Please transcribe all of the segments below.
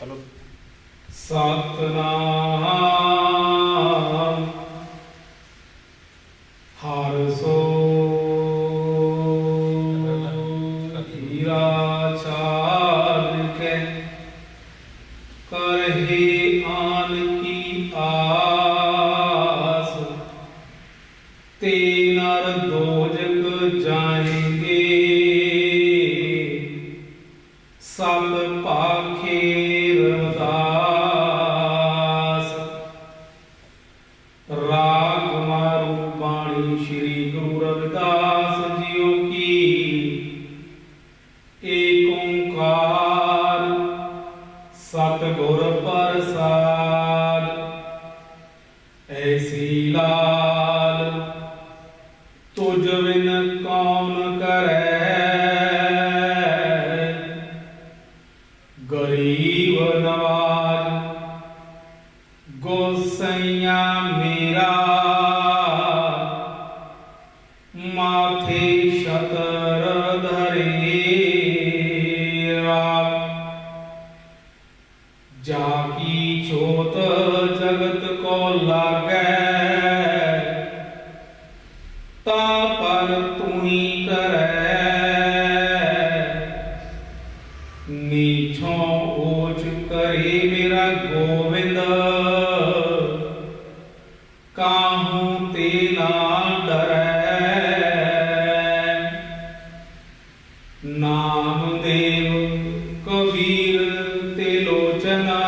चलो। सतनाम हर सो हीरा चाल के करहे आन की आस ते नर दोजक जाएंगे सब पाखे रदास। राग मारू बाणी श्री गुरु रविदास जियो की एक ओंकार सतगुर प्रसाद। ऐसी लाल तुझ बिन कौन करे गरीब नवाज गोसैया मेरा माथे शतर धरे। जाकी छोत जगत को लागे ता पर तू ही करे। नीछों ऊंच करे मेरा गोविंद काहू ते ना डरै। नामदेव कबीर ते लोचना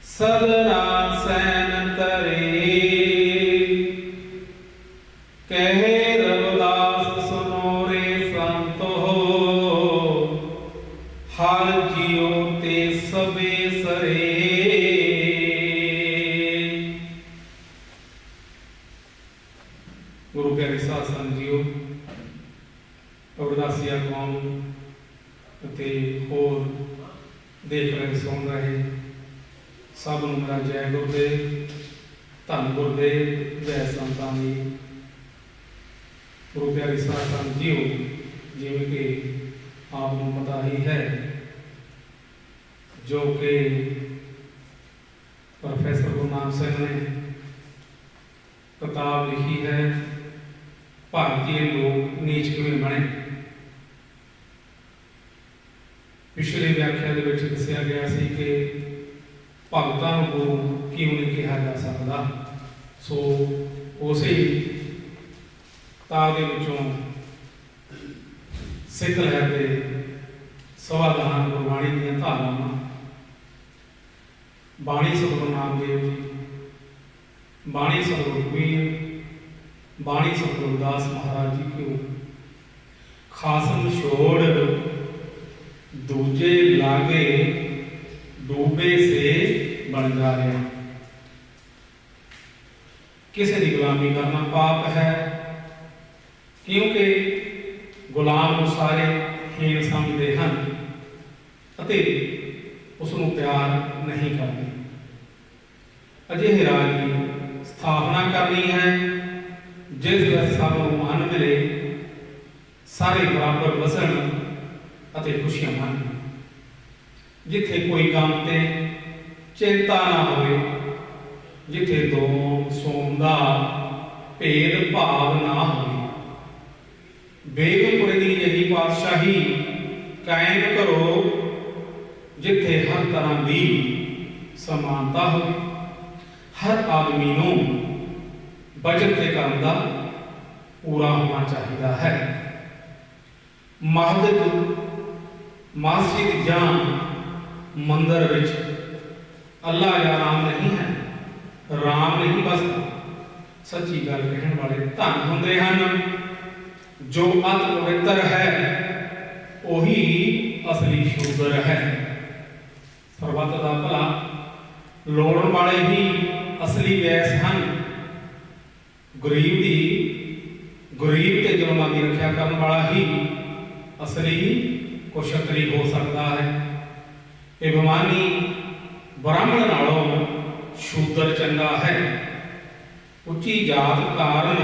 सदना सैन तरे। कहे रविदास सुनो रे संतो हर जियो ते सबे सरे। गुरु प्यारे साध संत जीओ अरदासिया कौम ਅਤੇ ਹੋਰ ਦੇਖ ਰਹੇ ਸੁਣ ਰਹੇ ਸਭ ਨੂੰ ਮੇਰਾ ਜੈ ਗੁਰਦੇਵ ਧੰਨ ਗੁਰਦੇਵ ਜੈ ਸੰਤਾਂ ਦੀ। ਗੁਰੂ ਪਿਆਰੇ ਸਾਧ ਸੰਤ ਜੀਓ ਜਿਵੇਂ ਕਿ ਆਪ ਨੂੰ ਪਤਾ ਹੀ ਹੈ ਜੋ ਕਿ ਪ੍ਰੋਫੈਸਰ ਗੁਰਨਾਮ ਸਿੰਘ ਨੇ ਕਿਤਾਬ ਲਿਖੀ ਹੈ ਭਾਰਤੀ ਲੋਕ ਨੀਚ ਕਿਵੇਂ ਬਣੇ। पिछले व्याख्या ਦੇ ਵਿੱਚ ਦੱਸਿਆ ਗਿਆ ਸੀ ਕਿ ਭਗਤਾਂ ਨੂੰ ਗੁਰੂ ਕਿਉਂ ਨਹੀਂ ਕਿਹਾ ਜਾ ਸਕਦਾ। ਸੋ ਉਸੇ ਤਾਲ ਦੇ ਵਿੱਚੋਂ ਸਿੱਖ ਲਹਿਰ ਦੇ ਸਵਾਦਾਨ ਗੁਰਬਾਣੀ ਦੀਆਂ ਧਾਰਾਵਾਂ ਬਾਣੀ ਸਤਿਗੁਰੂ ਨਾਮਦੇਵ ਜੀ, ਬਾਣੀ ਸਤਿਗੁਰੂ ਕਬੀਰ, ਬਾਣੀ ਸਤਿਗੁਰੂ ਦਾਸ ਮਹਾਰਾਜ ਜੀ ਕਿਉਂ ਖਾਸਮ ਛੋੜ दूजे लागे डूबे से बन जा रहे। किसी की गुलामी करना पाप है क्योंकि गुलाम ਨੂੰ ਸਾਰੇ ਹੀਣ ਸਮਝਦੇ ਹਨ ਅਤੇ ਉਸ ਨੂੰ ਪਿਆਰ ਨਹੀਂ ਕਰਦੇ। ਅਜਿਹੇ ਰਾਜ ਦੀ ਸਥਾਪਨਾ ਕਰਨੀ ਹੈ ਜਿਸ ਵਿੱਚ ਸਭ ਨੂੰ ਮਾਨ ਮਿਲੇ, ਸਾਰੇ ਬਰਾਬਰ ਵਸਣ ਅਤੇ ਖੁਸ਼ੀਆਂ ਮਨ। ਜਿੱਥੇ ਕੋਈ ਕੰਮ ਤੇ ਚਿੰਤਾ ਨਾ ਹੋਵੇ, ਜਿੱਥੇ ਦੋ ਸੋਮ ਦਾ ਭੇਦ ਭਾਵ ਨਾ ਹੋਵੇ। ਬੇਗਮਪੁਰ ਦੀ ਇਹੀ ਪਾਤਸ਼ਾਹੀ ਕਾਇਮ ਕਰੋ ਜਿੱਥੇ ਹਰ ਤਰ੍ਹਾਂ ਦੀ ਸਮਾਨਤਾ ਹੋਵੇ। ਹਰ ਆਦਮੀ ਨੂੰ ਬਚਤ ਤੇ ਕਰਨ ਦਾ ਪੂਰਾ ਹੋਣਾ ਚਾਹੀਦਾ ਹੈ। ਮਸਜਿਦ मस्जिद ਜਾਂ ਮੰਦਰ ਵਿੱਚ ਅੱਲਾ ਜਾਂ ਰਾਮ ਨਹੀਂ ਹੈ, ਰਾਮ ਨਹੀਂ ਬਸਦਾ। ਸੱਚੀ ਗੱਲ ਕਹਿਣ ਵਾਲੇ ਧੰਨ ਹੁੰਦੇ ਹਨ। ਜੋ ਅਤ ਪਵਿੱਤਰ ਹੈ ਉਹੀ ਅਸਲੀ ਸ਼ੂਦਰ ਹੈ। ਸਰਬੱਤ ਦਾ ਭਲਾ ਲੋੜਨ ਵਾਲੇ ਹੀ ਅਸਲੀ ਵੈਸ ਹਨ। ਗਰੀਬ ਤੇ ਜ਼ੁਲਮਾਂ ਦੀ ਰੱਖਿਆ ਕਰਨ ਵਾਲਾ ਹੀ ਅਸਲੀ ਕੁਸ਼ਤਰੀ ਹੋ ਸਕਦਾ ਹੈ। ਇਹ ਬਿਮਾਨੀ ਬ੍ਰਾਹਮਣ ਨਾਲੋਂ ਸ਼ੂਦਰ ਚੰਗਾ ਹੈ। ਉੱਚੀ ਜਾਤ ਕਾਰਨ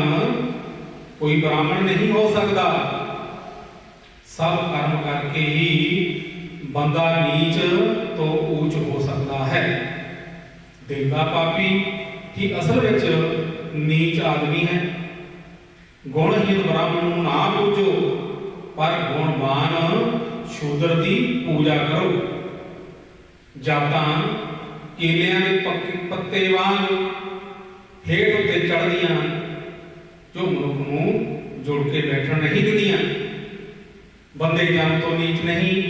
कोई ब्राह्मण नहीं हो सकता। सब कर्म करके ही ਬੰਦਾ ਨੀਚ ਤੋਂ ਉੱਚ ਹੋ ਸਕਦਾ ਹੈ। ਦੇਵਤਾ ਪਾਪੀ ਹੀ ਅਸਲ ਵਿੱਚ ਨੀਚ ਆਦਮੀ ਹੈ। ਗੁਣਹੀਨ ਬ੍ਰਾਹਮਣ ਨੂੰ ਨਾ ਪੂਜੋ, ਪਰ ਗੁਣਵਾਨ ਸ਼ੂਦਰ ਦੀ ਪੂਜਾ ਕਰੋ। ਜਾਤਾਂ ਕੇਲਿਆਂ ਦੇ ਪੱਤੇ ਵਾਂਗ ਹੇਠ ਉੱਤੇ ਚੜ੍ਹਦੀਆਂ, ਜੋ ਮਨੁੱਖ ਨੂੰ ਜੁੜ ਕੇ ਬੈਠਣ ਨਹੀਂ ਦਿੰਦੀਆਂ। ਬੰਦੇ ਜਨਮ ਤੋਂ ਨੀਚ ਨਹੀਂ,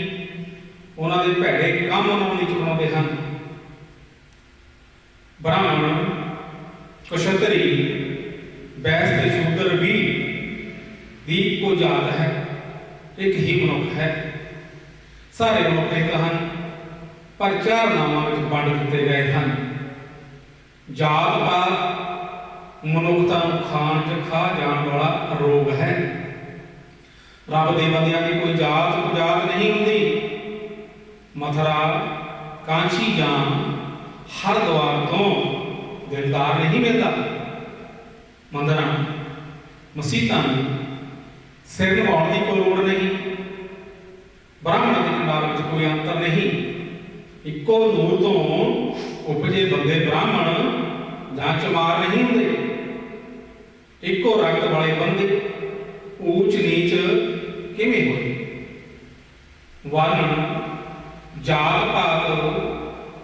ਉਹਨਾਂ ਦੇ ਭੈੜੇ ਕੰਮ ਉਹਨਾਂ ਨੂੰ ਨੀਚ ਬਣਾਉਂਦੇ ਹਨ। ਬ੍ਰਾਹਮਣ, ਕਸ਼ਤਰੀ, ਬੈਸ ਤੇ ਸ਼ੂਦਰ ਵੀ ਦੀ ਇੱਕੋ ਜਾਤ ਹੈ, ਇੱਕ ਹੀ ਮਨੁੱਖ ਹੈ। ਸਾਰੇ ਮਨੁੱਖ ਇੱਕ ਹਨ, ਪਰ ਚਾਰ ਨਾਮਾਂ ਵਿੱਚ ਵੰਡ ਦਿੱਤੇ ਗਏ ਹਨ। ਜਾਤ ਪਾਤ ਮਨੁੱਖਤਾ ਨੂੰ ਖਾਣ 'ਚ ਖਾ ਜਾਣ ਵਾਲਾ ਰੋਗ ਹੈ। ਰੱਬ ਦੇ ਬੰਦਿਆਂ ਦੀ ਕੋਈ ਜਾਤ ਪੁਜਾਤ ਨਹੀਂ ਹੁੰਦੀ। ਮਥੁਰਾ, ਕਾਂਚੀ ਜਾਂ ਹਰਿਦੁਆਰ ਤੋਂ ਦਿਲਦਾਰ ਨਹੀਂ ਮਿਲਦਾ। ਮੰਦਰਾਂ, ਮਸੀਤਾਂ ਨੂੰ ਸਿਰ ਨਿਭਾਉਣ ਦੀ ਕੋਈ ਲੋੜ ਨਹੀਂ। ਬ੍ਰਾਹਮਣ ਤੇ ਚੰਡਾਲ ਵਿੱਚ ਕੋਈ ਅੰਤਰ ਨਹੀਂ। ਇੱਕੋ ਨੂਰ ਤੋਂ ਉਪਜੇ ਬੰਦੇ ਬ੍ਰਾਹਮਣ ਜਾਂ ਚਮਾਰ ਨਹੀਂ ਹੁੰਦੇ। ਇੱਕੋ ਰਕਤ ਵਾਲੇ ਬੰਦੇ ਊਚ ਨੀਚ ਕਿਵੇਂ ਹੋਏ? ਵਰਨ, ਜਾਤ ਪਾਤ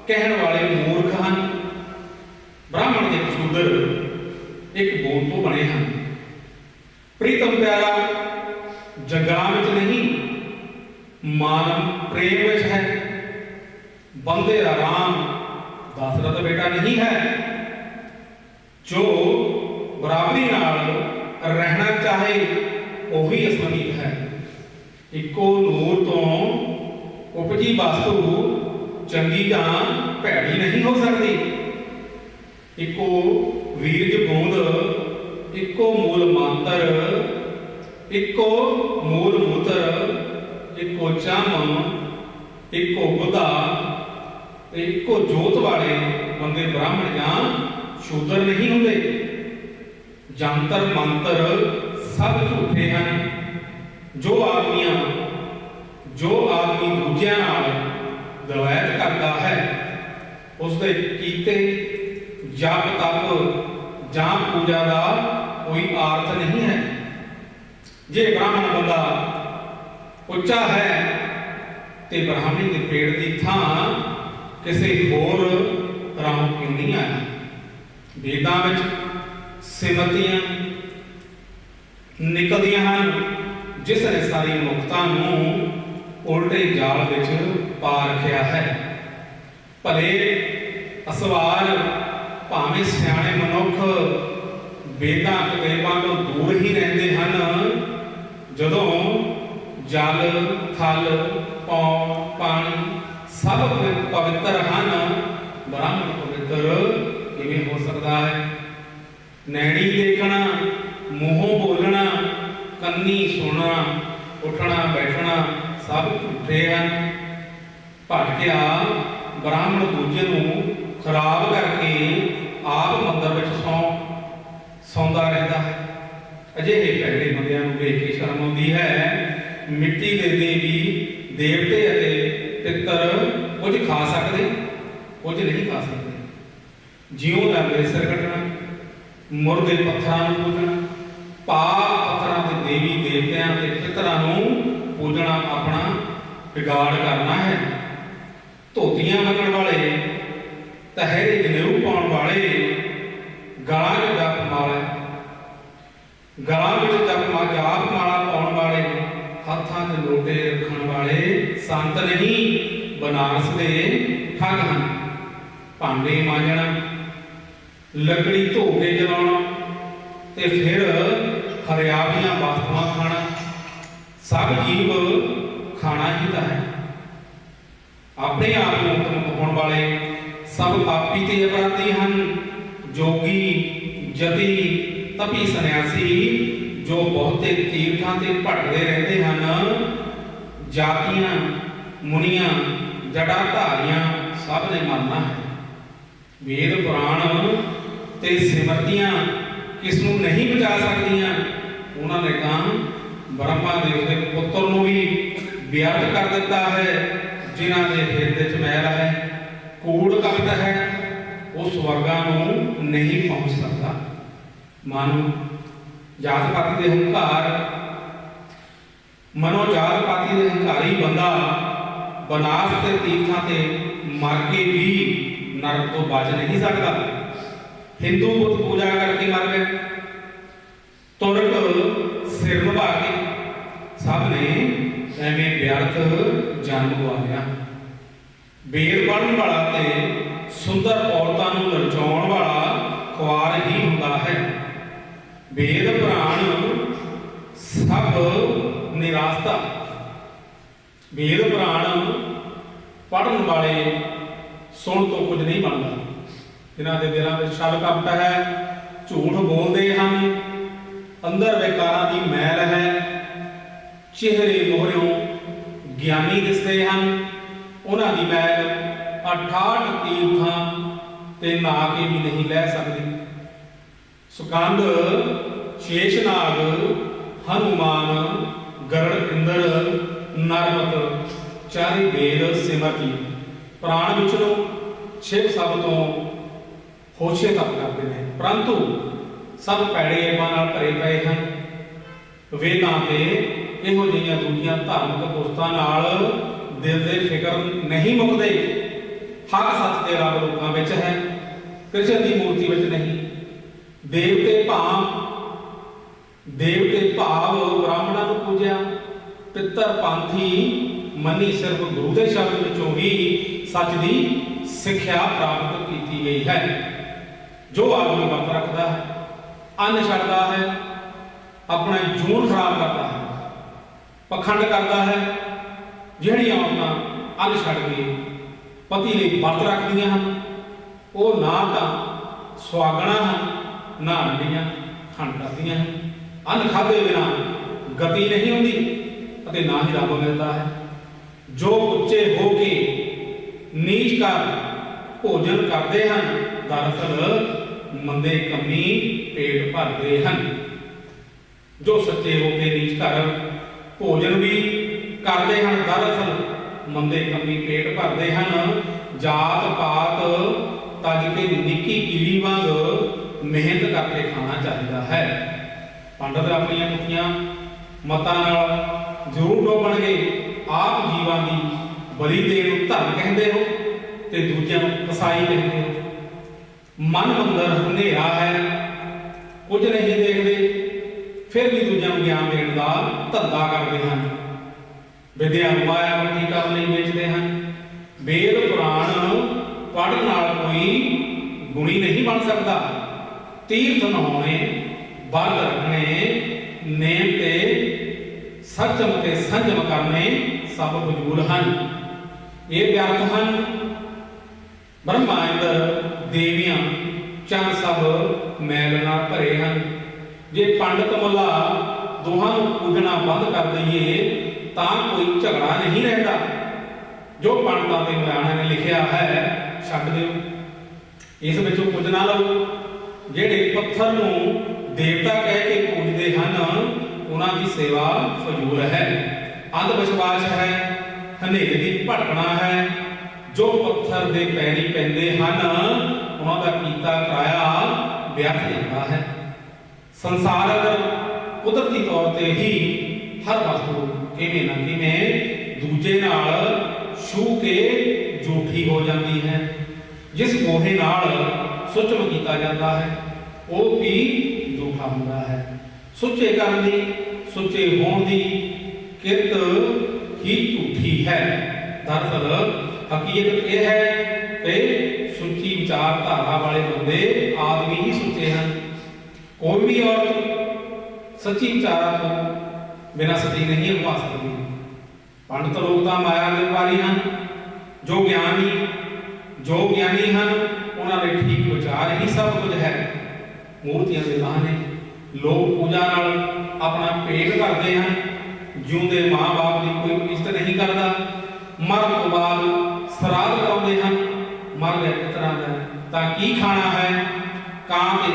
ਕਹਿਣ ਵਾਲੇ ਮੂਰਖ ਹਨ। ਬ੍ਰਾਹਮਣ ਤੇ ਸ਼ੂਦਰ ਇੱਕ ਬੋਲ ਤੋਂ ਬਣੇ ਹਨ। ਪ੍ਰੀਤਮ ਪਿਆਰਾ ਜੰਗਲਾਂ ਵਿੱਚ ਨਹੀਂ, ਮਾਨਵ ਪ੍ਰੇਮ ਵਿੱਚ ਹੈ। ਬੰਦੇ ਦਾ ਰਾਮ ਦਸ਼ਰਥ ਬੇਟਾ ਨਹੀਂ ਹੈ। ਜੋ ਬਰਾਬਰੀ ਨਾਲ ਰਹਿਣਾ ਚਾਹੇ ਉਹੀ ਅਸਲੀਅਤ ਹੈ। ਇੱਕੋ ਨੂਰ ਤੋਂ ਉਪਜੀ ਵਸਤੂ ਚੰਗੀ ਜਾਂ ਭੈੜੀ ਨਹੀਂ ਹੋ ਸਕਦੀ। ਇੱਕੋ ਵੀਰਜ ਬੂੰਦ, ਇੱਕੋ ਮੂਲ ਮੰਤਰ, ਇੱਕੋ ਮੂਲ ਮੂਤਰ, ਇੱਕੋ ਚੰਮ, ਇੱਕੋ ਗੁਦਾ ਤੇ ਇੱਕੋ ਜੋਤ ਵਾਲੇ ਬੰਦੇ ਬ੍ਰਾਹਮਣ ਜਾਂ ਸ਼ੂਦਰ ਨਹੀਂ ਹੁੰਦੇ। ਜੰਤਰ ਮੰਤਰ ਸਭ ਝੂਠੇ ਹਨ। ਜੋ ਆਦਮੀ ਦੂਜਿਆਂ ਨਾਲ ਦਵੈਤ ਕਰਦਾ ਹੈ, ਉਸਦੇ ਕੀਤੇ ਜਪ ਤਪ ਜਾਂ ਪੂਜਾ ਦਾ ਕੋਈ ਆਰਥ ਨਹੀਂ ਹੈ। ਜੇ ਬ੍ਰਾਹਮਣ ਬੰਦਾ ਉੱਚਾ ਹੈ ਤੇ ਬ੍ਰਾਹਮਣੀ ਦੇ ਪੇੜ ਦੀ ਥਾਂ ਕਿਸੇ ਹੋਰ ਰਾਹ ਕਿਉਂ ਨਹੀਂ ਆਇਆ? ਵੇਦਾਂ ਵਿੱਚ ਸਿਮਰਤੀਆਂ ਨਿਕਲਦੀਆਂ ਹਨ, ਜਿਸ ਨੇ ਸਾਰੀ ਮਨੁੱਖਤਾ ਨੂੰ ਉਲਟੇ ਜਾਲ ਵਿੱਚ ਪਾ ਰੱਖਿਆ ਹੈ। ਭਲੇ ਅਸਵਾਰ ਭਾਵੇਂ ਸਿਆਣੇ ਮਨੁੱਖ ਵੇਦਾਂ ਕਤੇਬਾਂ ਤੋਂ ਦੂਰ ਹੀ ਰਹਿੰਦੇ ਹਨ। ਜਦੋਂ ਜਲ, ਥਲ, ਪੌਣ, ਪਾਣੀ ਸਭ ਪਵਿੱਤਰ ਹਨ, ਬ੍ਰਾਹਮਣ ਪਵਿੱਤਰ ਕਿਵੇਂ ਹੋ ਸਕਦਾ ਹੈ? ਨੈਣੀ ਦੇਖਣਾ, ਮੂੰਹੋਂ ਬੋਲਣਾ, ਕੰਨੀ ਸੁਣਨਾ, ਉੱਠਣਾ ਬੈਠਣਾ ਸਭ ਝੂਠੇ ਹਨ। ਭਟਕਿਆ ਬ੍ਰਾਹਮਣ ਦੂਜੇ ਨੂੰ ਖਰਾਬ ਕਰਕੇ ਆਪ ਮੰਦਰ ਵਿੱਚ ਸੌਂਦਾ ਰਹਿੰਦਾ ਹੈ। ਅਜਿਹੇ ਭੈੜੇ ਬੰਦਿਆਂ ਨੂੰ ਵੇਖ ਕੇ ਸ਼ਰਮ ਆਉਂਦੀ ਹੈ। ਮਿੱਟੀ ਦੇ ਦੇਵੀ ਦੇਵਤੇ ਅਤੇ ਪਿੱਤਰ ਕੁਝ ਖਾ ਸਕਦੇ, ਕੁਝ ਨਹੀਂ ਖਾ ਸਕਦੇ। ਜਿਉਂ ਦਾ ਸਿਰ ਕੱਟਣਾ, ਮੁਰਦੇ ਪੱਥਰਾਂ ਨੂੰ ਪੂਜਣਾ, ਪਾਪ ਪੱਥਰਾਂ ਦੇ ਦੇਵੀ ਦੇਵਤਿਆਂ ਤੇ ਪਿੱਤਰਾਂ ਨੂੰ ਪੂਜਣਾ ਆਪਣਾ ਵਿਗਾੜ ਕਰਨਾ ਹੈ। ਧੋਤੀਆਂ ਮੰਗਣ ਵਾਲੇ, ਤਹਿਰੇ ਜਨੇਊ ਪਾਉਣ ਵਾਲੇ, ਗਲਾਂ 'ਚ ਜਪ ਮਾਲਾ ਜਾਪ ਮਾਲਾ ਪਾਉਣ ਵਾਲੇ, ਹੱਥਾਂ 'ਚ ਲੋਟੇ ਰੱਖਣ ਵਾਲੇ ਸੰਤ ਨਹੀਂ, ਬਨਾਰਸ ਦੇ ਠੱਗ ਹਨ। ਭਾਂਡੇ ਮਾਂਜਣਾ, ਲੱਕੜੀ ਧੋ ਕੇ ਜਲਾਉਣਾ ਤੇ ਫਿਰ ਹਰਿਆਵੀਆਂ ਵਸਤੂਆਂ ਖਾਣਾ, ਸਭ ਜੀਵ ਖਾਣਾ ਹੀ ਤਾਂ ਹੈ। ਆਪਣੇ ਆਪ ਨੂੰ ਮੁਕਤ ਹੋਣ ਵਾਲੇ ਸਭ ਪਾਪੀ ਤੇ ਅਪਰਾਧੀ ਹਨ। ਜੋਗੀ, ਜਤੀ, ਤਪੀ, ਸੰਨਿਆਸੀ ਜੋ ਬਹੁਤੇ ਤੀਰਥਾਂ ਤੇ ਭਟਕਦੇ ਰਹਿੰਦੇ ਹਨ। ਜਾਤੀਆਂ, ਮੁਨੀਆਂ, ਜਟਾਧਾਰੀਆਂ ਸਭ ਨੇ ਮੰਨਣਾ ਹੈ। ਵੇਦ ਪੁਰਾਣ ਤੇ ਸਿਮਰਤੀਆਂ ਕਿਸ ਨੂੰ ਨਹੀਂ ਬਚਾ ਸਕਦੀਆਂ। ਉਹਨਾਂ ਨੇ ਤਾਂ ਬ੍ਰਹਮਾ ਦੇਵ ਦੇ ਪੁੱਤਰ ਨੂੰ ਵੀ ਵਿਅਰਥ ਕਰ ਦਿੱਤਾ ਹੈ। जिन्हां दे हिरदे च मैल है, कूड़ कपट है, वो स्वर्गां नूं नहीं पहुंच सकता। मानो जात पाती दे हंकार, मनो जात पाती दे हंकारी बंदा बनास ते तीर्थां ते मर के भी नरक तो बच नहीं सकता। हिंदू बुत पूजा करके मर गए, तुरक सिर निभा के सब ने एवें व्यर्थ जन्म गवा लिया। वेद पढ़न वाला ते सुंदर औरतां नूं ललचाउण वाला खुआर ही हुंदा है। वेद पुराण सब निरास्ता। वेद पुराण पढ़न वाले सुन तो कुछ नहीं बनता, जिन्हां दे दिलां विच छल कपट है, झूठ बोलते हैं, अंदर विकारां दी मैल है, चेहरे मोहरों ज्ञानी दिसते हैं, उन्हां दी मैल 68 तीर्थां ते नहा के भी नहीं लै सकती। सुकंद, शेषनाग, हनुमान, गरुड़, इंद्र, नरमत चारे वेद सिमरती प्राण विचों शिव सब तो होशे तप करते हैं, परंतु सब पैड़े एबां नाल भरे पए हैं। वेदां ते इहो जिहियां दूजियां धार्मिक पुस्तकां नाल दिल दे फिक्र नहीं मुकदे। हक सच ते रब लोकां विच है, कृष्ण दी मूर्ति विच नहीं। देवते भाव ब्राह्मणां नूं पूजिया, पितर पंथी मनी सिर्फ गुरु के शब्द विचों ही सच की सिक्ख्या प्राप्त की गई है। जो आदमी वक्त रखता है, अन्न छड्डदा है, अपना जून खराब करता है, पखंड करता है, जिहड़ियां औरतां अन्न छड्ड के पति लई वर्त रखदियां हन, वो ना तां सुहागणा हन, ना रंडियां खंड करदियां हन। अन्न खाधे बिना गति नहीं होंदी अते ना ही रब मिलता है। जो उच्चे हो के नीच कर भोजन करते हैं, दरअसल मंदे कमी पेट भरते हैं। जो सच्चे हो के नीच कर भोजन भी करते हैं, दरअसल मंदे कमी पेट भरते हैं। जात पात तज के निक्की कीड़ी वांग मेहनत करके खाना चाहिए है। पंडित अपनी मुखियां मतां नाल जरूर डोबण गए, आप जीवां दी बलि देण नूं धर्म कहंदे हो ते दूजिआं नूं कसाई कहंदे हो। मन अंदर हनेरा है, कुछ नहीं देखते, फिर भी दूजिआं नूं ज्ञान देण दा धंधा करदे हन। विद्या नूं माया इकट्ठी करन लई वेचदे हन। वेद पुराण पढ़न नाल कोई गुणी नहीं बन सकता। तीर्थ नहाउने, व्रत रखने, नेम ते सचम ते संजम करने सब फजूल हैं, ये व्यर्थ हैं। ब्रह्मा इंद्र देवियां चंद सब मैल नाल भरे हैं। जे पंडित मुला दोहां नूं पूजना बंद कर दईए तां कोई झगड़ा नहीं रहता। जो पंडितां ते मुलाणा ने लिखिया है छड्ड दिओ, इस विचों कुछ ना लओ। जिहड़े पत्थर नूं देवता कह के पूजते हैं, उन्हां दी सेवा फजूल है। अंध विश्वास है, हनेरे दी भटकना है। जो पत्थर दे पैरी पैंदे हैं, उन्हां दा कीता कराया व्यर्थ जाता है। संसार अगर कुदरती तौर ते ही हर वस्तु किवें ना किवें दूजे नाल छू के झूठी हो जाती है। जिस गोहे नाल सुचम कीता जाता है, वो भी झूठा हुंदा है। सुचे करन दी, सुचे होण दी किरत ही झूठी है। दरअसल हकीकत यह है कि सुची विचारधारा वाले बंदे आदमी ही सुचे हैं। कोई भी औरत सच्ची विचारा तो बिना सती नहीं अगवा सकती। पंडित लोग तो माया के व्यापारी हैं। जो ज्ञानी हैं, उन्होंने ठीक विचार ही सब कुछ है। मूर्तियां के बहाने लोग पूजा नाल अपना पेट करते हैं। जिउंदे माँ बाप की कोई इज्जत नहीं करता। मरन तो बाद श्राद्ध कराउंदे हैं। मर गए पुत्तरां दा तां की खाना है, कां के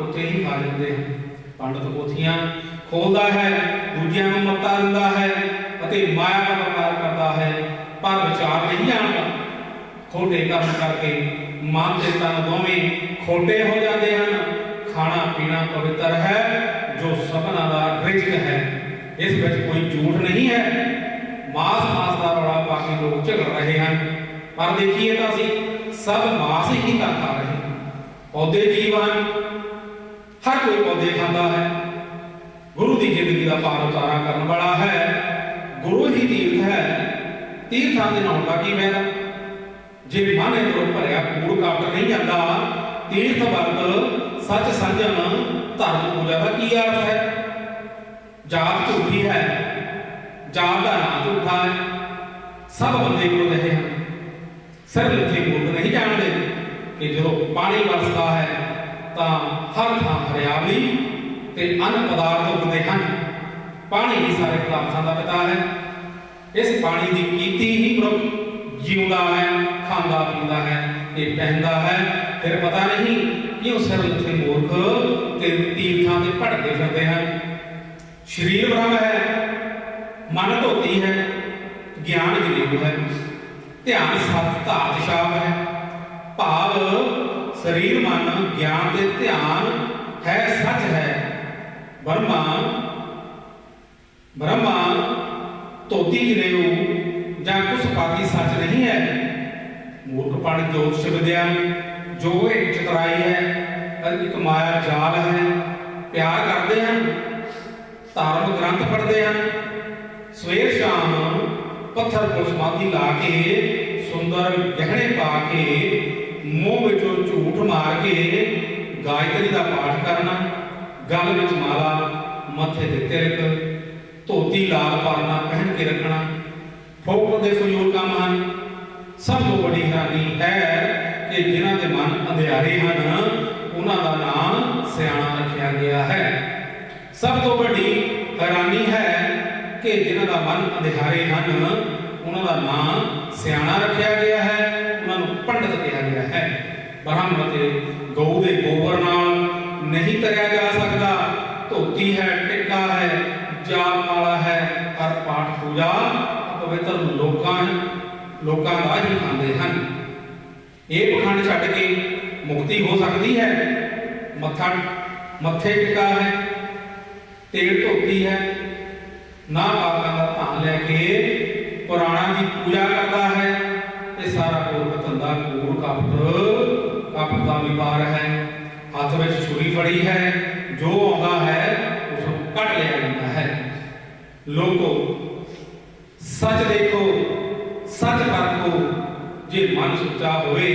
उत्थे ही खा लेंदे हैं। पंडित पोथियां खोलता है, दूजियां नूं मत्ता दिंदा है अते माया का व्यापार करता है। पर विचार नहीं जानता। खोटे कर्म करके मन ते तन दोवें खोटे हो जाते हैं। खाना पीना पवित्र है जो सबना दा रिजक है, इस विच कोई झूठ नहीं है। मांस मांस का रौला पा के लोग झगड़ रहे हैं, पर देखिए तो असीं सब मांस ही तो खा रहे हैं। पौधे जीवन, हर कोई पौधे खाता है। गुरु की जिंदगी का पार उतारा करने वाला है, गुरु ही तीर्थ है। तीर्थां दे नाउण दा की फायदा जे मन अंदरों भरिया कूड़ काट नहीं जाता। तीर्थ वर्त सच संजम धर्म पूजा का की अर्थ है? जात झूठी है, जात का नाम झूठा है। सब बंदे को रहे हैं, सिर लथे मूर्ख नहीं जानते कि जो पानी बरसता है तो हर थां हरियावली ते अन्न पदार्थ उगते हैं। पानी ही सारे पदार्थों का पिता है। इस पानी की कीती ही मनुख जीवता है, खांदा पींदा है, ये पहनता है। फिर पता नहीं क्यों सिर लथे मूर्ख ते तीर्थां ते भटकते फिरते हैं। शरीर ब्रह्म है, मन धोती है, ज्ञान जनेऊ है, ध्यान सत धात छाप है। भाव शरीर मन ज्ञान ते ध्यान है सच है। ब्रह्मा ब्रह्मा धोती जनेऊ जां कुछ पाती सच नहीं है। मूर्खपण ज्योतिष विद्या जो एक चतुराई है, एक माया जाल है। प्यार करते हैं, धर्म ग्रंथ पढ़ते हैं, सवेर शाम पत्थर को समाधि ला के सुंदर गहने पा के मुंह विचों झूठ मार के गायत्री का पाठ करना, गल विच माला, मथे ते तिलक, धोती लाल पारना पहन के रखना फोक दे फजूल काम हैं। सब तो बड़ी हैरानी है कि जिन्हां दे मन अंधियारे हैं उन्हां दा नाम सियाणा रखा गया है। सब तो बड़ी हैरानी है कि जिन्हां दा मन अंधियारे हैं उन्हां दा नाम सियाणा रखा गया है, उन्हां नूं पंडित कहा गया है। ब्रह्म ते गऊ दे गोबर नाल नहीं तरिया जा सकता। धोती है, टिक्का है, जाप माला है, हर पाठ पूजा पवित्र लोकां दा ही खांदे हैं। ये पखंड छड्ड के मुक्ति हो सकती है। मथे टिका है, तेल धोती है, ना पापां दा धान लैके पुराणा की पूजा करता है। ये सारा कोट धंधा कूड़ कपट का व्यापार है। हाथ में छुरी फड़ी है, जो आउंदा है उसको कट लिया जाता है। लोगो सच देखो, सच परखो, जे मन सुचा होवे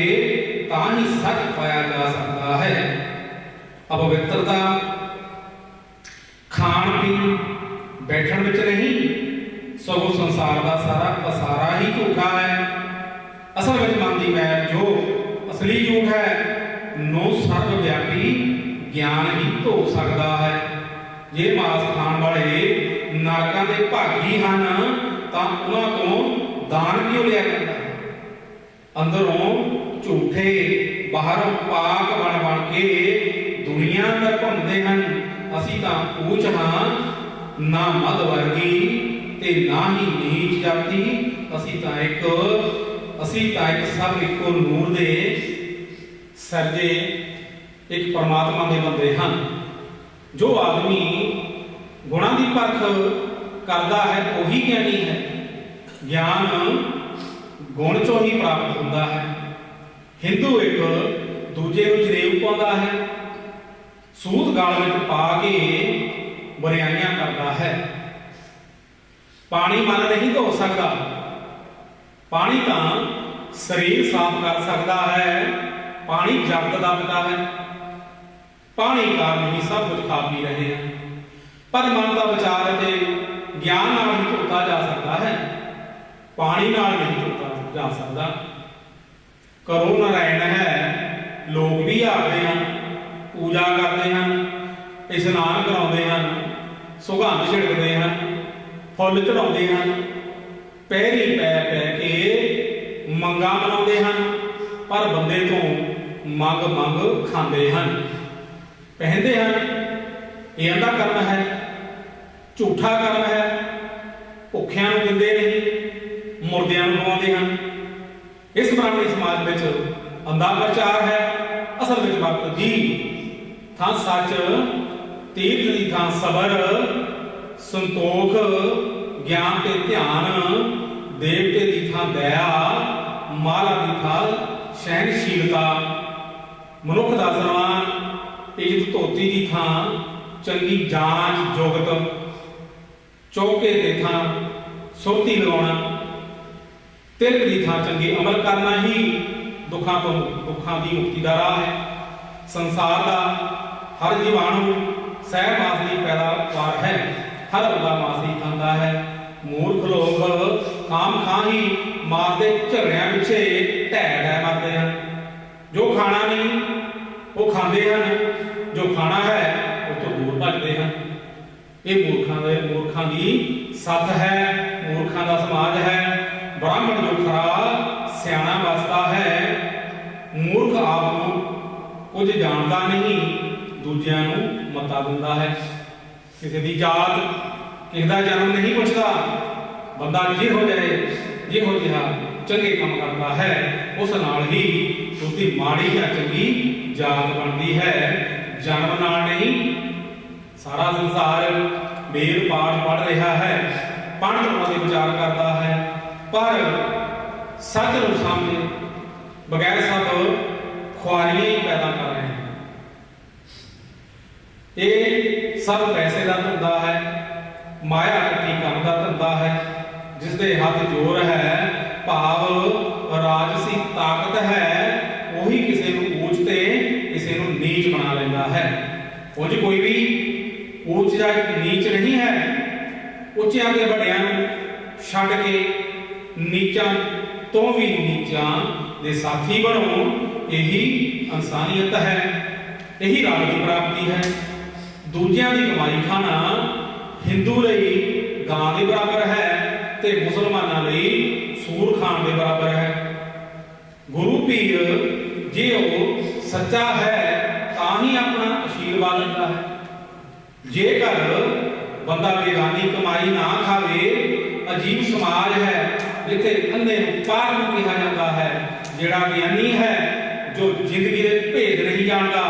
तां ही सच पाया जा सकता है। अपवित्रता खाण पीण बैठण विच नहीं, सगों संसार का सारा पसारा ही झूठा है। असल में मन की मैल जो असली झूठ है, नो सर्वव्यापी ज्ञान ही धो सकता है। जे मांस खाण वाले नरकां दे भागी हन तां उन्हां तों दान क्यों लिया करदा? अंदरों झूठे बाहरों पाक बन के दुनिया अंदर घुमदे हन। असीं तां ऊच हां, ना मध वर्गी ते ना ही नीच जाति। असीं तां एक सब इको नूर दे सरजे एक परमात्मा दे बंदे हैं। जो आदमी गुणा की परख करता है वही ज्ञानी है। ज्ञान गुण चों ही प्राप्त होता है। हिंदू एक दूजे को जनेऊ पाउंदा है, सूत गाल में पा के बुराइयां करता है। पानी मन नहीं धो सकता, पानी तो शरीर साफ कर सकता है। पानी जगत का पिता है, पानी कारण ही सब कुछ खा पी रहे हैं। पर मन का विचार ते ज्ञान नाल ही धोता जा सकता है, पानी नाल नहीं धोता जा सकता। करो नारायण है, लोग भी आते हैं, पूजा करते हैं, स्नान कराते हैं, सुगंध छिड़कते हैं, फुल चढ़ाते हैं, पैरी पै पै के मंगा मनाते हैं, पर बंदे तो मंग मंग खाते हैं, पहनते हैं। ये अंधा कर्म है, झूठा कर्म है। भुखियां नूं दिंदे नहीं, मुर्दियां गवाਉਂਦੇ ਹਨ। इस ब्राह्मणी समाज में अंधा प्रचार है, असल में वक्त जी थां सच, तीर्थ की थां सबर, संतोख, ज्ञान ते ध्यान, देवते की थां दया, माला की थां सहनशीलता, मनुख का सन्मान, इज्जत धोती की थां चंगी जांच जुगत, चौके के थां सुरती लगाना, तिलक की थां चंगी अमल करना ही दुखों की मुक्ति का राह है। संसार का हर जीवाणु सह मास की पैदावार है, हर उदा मास ही खाता है। मूर्ख लोग खाम खां ही मास के झगड़िया पिछे ढह ढह मरते हैं। जो खाना नहीं वो खाते हैं, जो खाना है उस तो दूर भजते हैं। ये मूर्खों की सत है, मूर्खों का समाज है। ब्राह्मण जो खरा सियाणा बसता है, मूर्ख आप कुछ जानता नहीं, दूजिया मता दिंदा है। किसी की जात, किसी का जन्म नहीं पुछता। बंदा जिहो जाए, जिहो जिहा चंगे काम करता है, उस नाल ही उसकी माड़ी या चंगी जात बनती है, जन्म नाल नहीं। सारा संसार वेद पाठ पढ़ रहा है, पंडित के विचार करता है, पर सच को सामने बगैर सब खुआरियां ही पैदा कर रहे हैं। ये सब पैसे का धंधा है, माया इकट्ठी करने का धंधा है। जिसके हाथ जोर है, भाव राजसी ताकत है, वही किसी को ऊंच ते किसी को नीच बना लेता है। उंज कोई भी ऊंच या नीच नहीं है। उच्चियां के वड्डियां छड्ड के नीचा तो भी नीचा दे साथी बनो, यही इंसानियत है, यही रब की प्राप्ति है। दूजियां की कमाई खाना हिंदू लई गां के बराबर है ते मुसलमानों लई सूर खान के बराबर है। गुरु पीर जे वो सच्चा है तां ही अपना आशीर्वाद लेता है। जेकर बंदा बेगानी कमाई ना खावे, अजीब समाज है जिथे अंधे पार को कहा जाता है। जिहड़ा ज्ञानी है, जो जिंदगी के भेद नहीं जानता,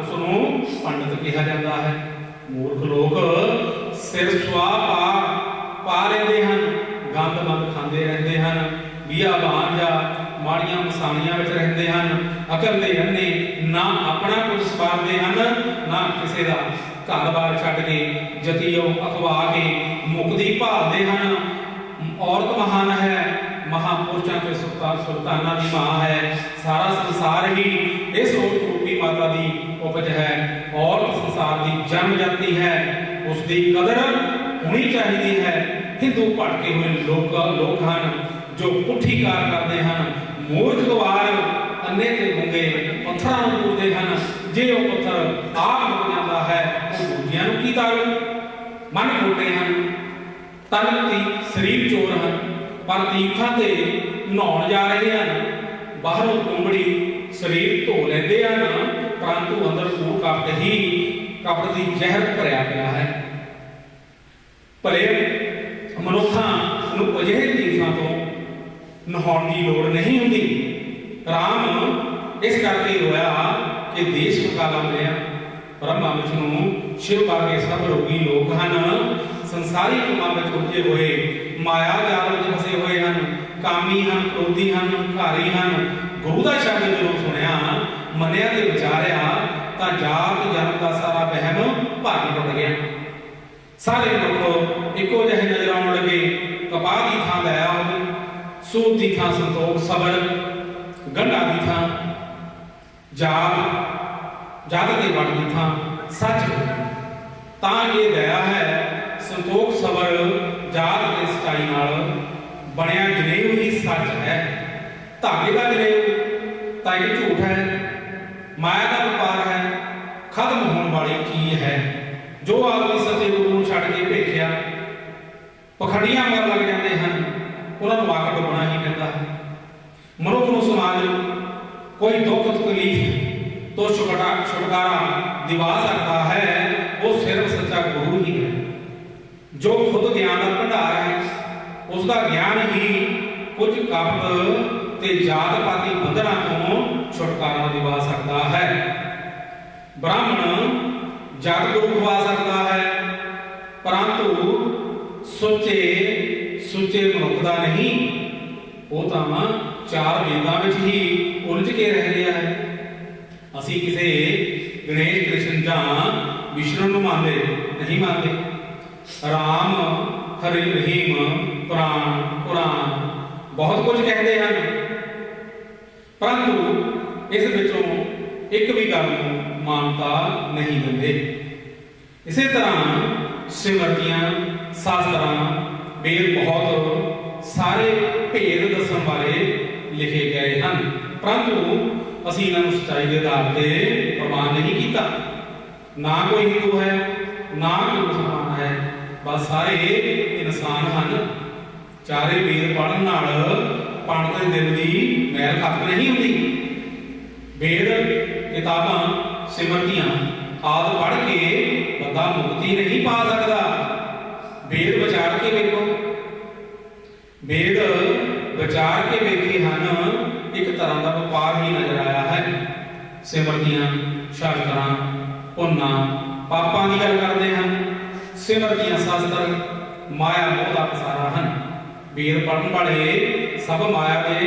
उसनों पंडित कहा जाता है। मूर्ख लोग सिर सुआ पा लेंदे हन, गंद मंद खांदे रहंदे हन, बिया बांझा माड़ियां मसाणियां विच रहंदे हन। अकल दे अन्ने ना अपना कुछ सवारदे हन, ना किसी का घर बार छड्ड के जतीओ अखवा के मुक्ति भालदे हन। औरत महान है, महापुरुषों के सुल्ताना की मां है। सारा संसार ही इस रूपी माता की उपज है। औरत संसार की जन्म जाती है, उसकी कदर होनी चाहिए है। हिंदू भटके हुए लोग हैं जो पुठी कार करते हैं। मूर्ख गवार अन्ने ते गुंगे पत्थरां नूं पूजदे हैं। जे वो पत्थर आप मुक जाता है, वो दूजियां नूं की तारू। मन खोटे हैं, तन दी शरीर चोर हैं, पर तीर्थां ते नहाउण जा रहे हैं। बाहरों कुंबड़ी शरीर धो लेंदे हैं, परंतु अंदर कूड़ कपट की जहर भरिया पिया है। भले मनुखां नूं अजिहे तीर्थां तो नहाउण की लोड़ नहीं हुंदी। राम इस करके रोया कि देश मुकाला मिलिया। ब्रह्मा विष्णु शिव वर्गे सब रोगी लोग हैं, संसारी कामां में उलझे हुए, माया जाल में फसे हुए हैं, कामी हैं, क्रोधी हैं, हंकारी हैं। गुरु का शब्द जो सुनिया, मनिया ते विचारिया, तां जात जन्म का सारा वहम भागी टुट गया। सारे लोग इको जिहे नजर आउण लगे। कपाह की थां दया हो गई, सूद की थां संतोख सबर, गंढा की थां जात के वट की थां सच हो गई। तां ये दया है, संतोख सबर जात के सच्चाई नाल बनिया जनेऊ ही सच है। धागे का जनेऊ तां एक झूठ है, माया का व्यापार है, खत्म होने वाली चीज है। जो आदमी सच्चे गुरु नूं छड्ड के भेखिया पखड़ियां मर लग जाते हैं, उन्होंने आकर डुबना ही पैंदा है। मनुख नूं समाज कोई दुख तकलीफ तो छुटकारा दिवा सकता है, वो सिर्फ सच्चा गुरु ही है। जो खुद ज्ञान का भंडार है, उसका ज्ञान ही कुछ कपट ते जात पाती बंधना तो छुटकारा दिवा सकता है। ब्राह्मण जात गुरु खवा सकता है, परंतु सुचे सुचे मनुख दा नहीं। वो तो चार वेदां विच ही उलझ के रह गया है। असी किसी गणेश कृष्ण जां विष्णु नूं मानते नहीं मानते। राम हरि रहीम पुराण पुराण बहुत कुछ कहते हैं, परंतु इस विचों एक भी गल मानता नहीं देंगे। इसी तरह सिमरतियां शास्त्रां वेद बहुत सारे भेद दसन वाले लिखे गए हैं, परंतु असी इन्हों सच्चाई के आधार पर प्रमाण नहीं किया। ना कोई हिंदू है ना कोई मुसलमान है, बस सारे इंसान हैं। चारे वेद पढ़न नाल पंडित के दिल की मैल खत्म नहीं होती। वेद किताबां सिमरतियां आदि पढ़ के बंदा मुक्ति नहीं पा सकता। वेद विचार के देखो, वेद विचार के वेखे हैं एक तरह का व्यापार ही नजर आया है। सिमरतियां शास्त्रां पुन्ना पापां की गल करते हैं। सिमरतियां शास्त्र माया मोह का पसारा हैं। वेद पढ़न वाले सब माया के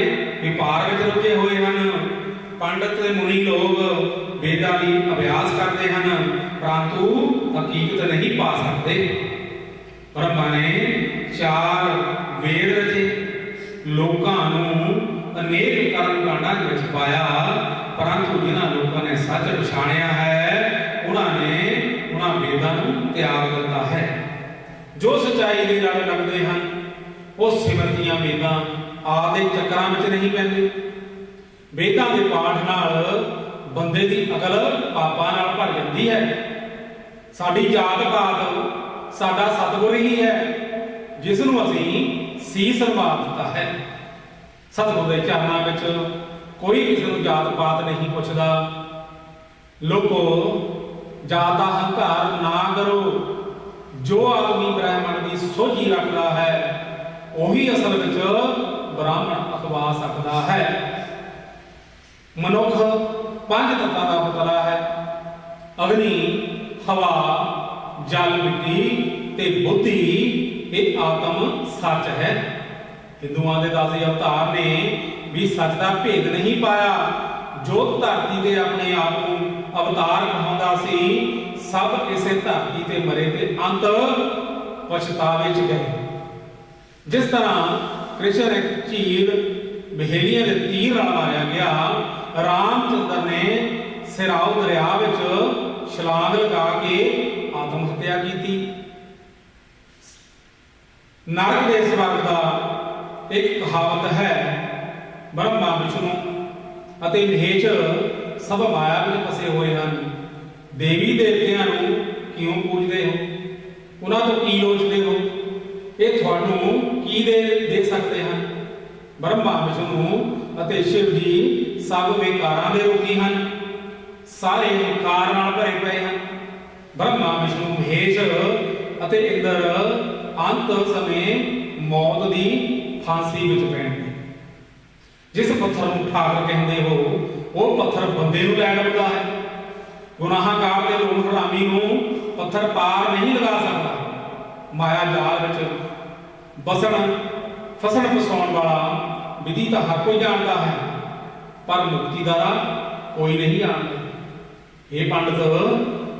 व्यापार में रुके हुए हैं। पंडित ते मुनि लोग वेदां की अभ्यास करते हैं, परंतु हकीकत नहीं पा सकते। ब्रह्मा ने चार वेद रचे, लोकां नूं अनेक कर्म कांडां विच पाया, परंतु जिन्हां लोकां ने सच पछाणिया है उन्होंने उन्हां वेदां नूं त्याग दिता है। जो सच्चाई दे लड़ लगदे हैं वो सिमरतियां वेदां आदि चक्रां विच नहीं पैंदे। वेदां दे पाठ नाल बंदे दी अकल पापां नाल भर जाती है। साडी जात पात साडा सतगुर ही है, जिसनूं असीं सीस नवा दिता है। सतगुर दे चरनां विच कोई किसी नूं जात पात नहीं पुछदा। लोगो जात दा हंकार ना करो। जो आदमी ब्राह्मण की सोझी रखता है वही असल विच ब्राह्मण अखवा सकता है। मनुख पंज तत्तां दा पुतला है। अग्नि हवा जल मिट्टी ते बुद्धि ये आत्म सच है। हिंदुओं के 10 अवतार ने भी सच का भेद नहीं पाया। जो धरती ते अपने आप को अवतार कहांदा सी, सब इसे धरती ते मरे ते अंत पछतावे च गए। जिस तरह कृष्ण एक झील बहेलियां के तीर नाल मारिया गया, रामचंद्र ने सिराओ दरिया विच छलांग लगा के आत्म हत्या की। नरक दे स्वर्ग का एक कहावत है, ब्रह्मा विष्णु अते महेश सब माया में फसे हुए हैं। देवी देवतियां नूं क्यों पूजते हो? उन्हां तो की लोचते हो? ये तुहानूं की दे सकते हैं? ब्रह्मा विष्णु अते शिव जी सब विकारां दे रोगी हैं। सारे विकार नाल भरे पे हैं। ब्रह्मा विष्णु महेश अते इंद्र अंत समय मौत की फांसी विच पैणगे। जिस पत्थर नूं ठाकर कहते हो वो पत्थर बंदे नूं लै लभदा है। गुनाहगार ते लोक हरामी नूं पत्थर पार नहीं लगा सकता। माया जाल विच बसण फसण फसाउण वाला विधि तो हर कोई जानता है, पर मुक्ति दा कोई नहीं जानता। ये पंडित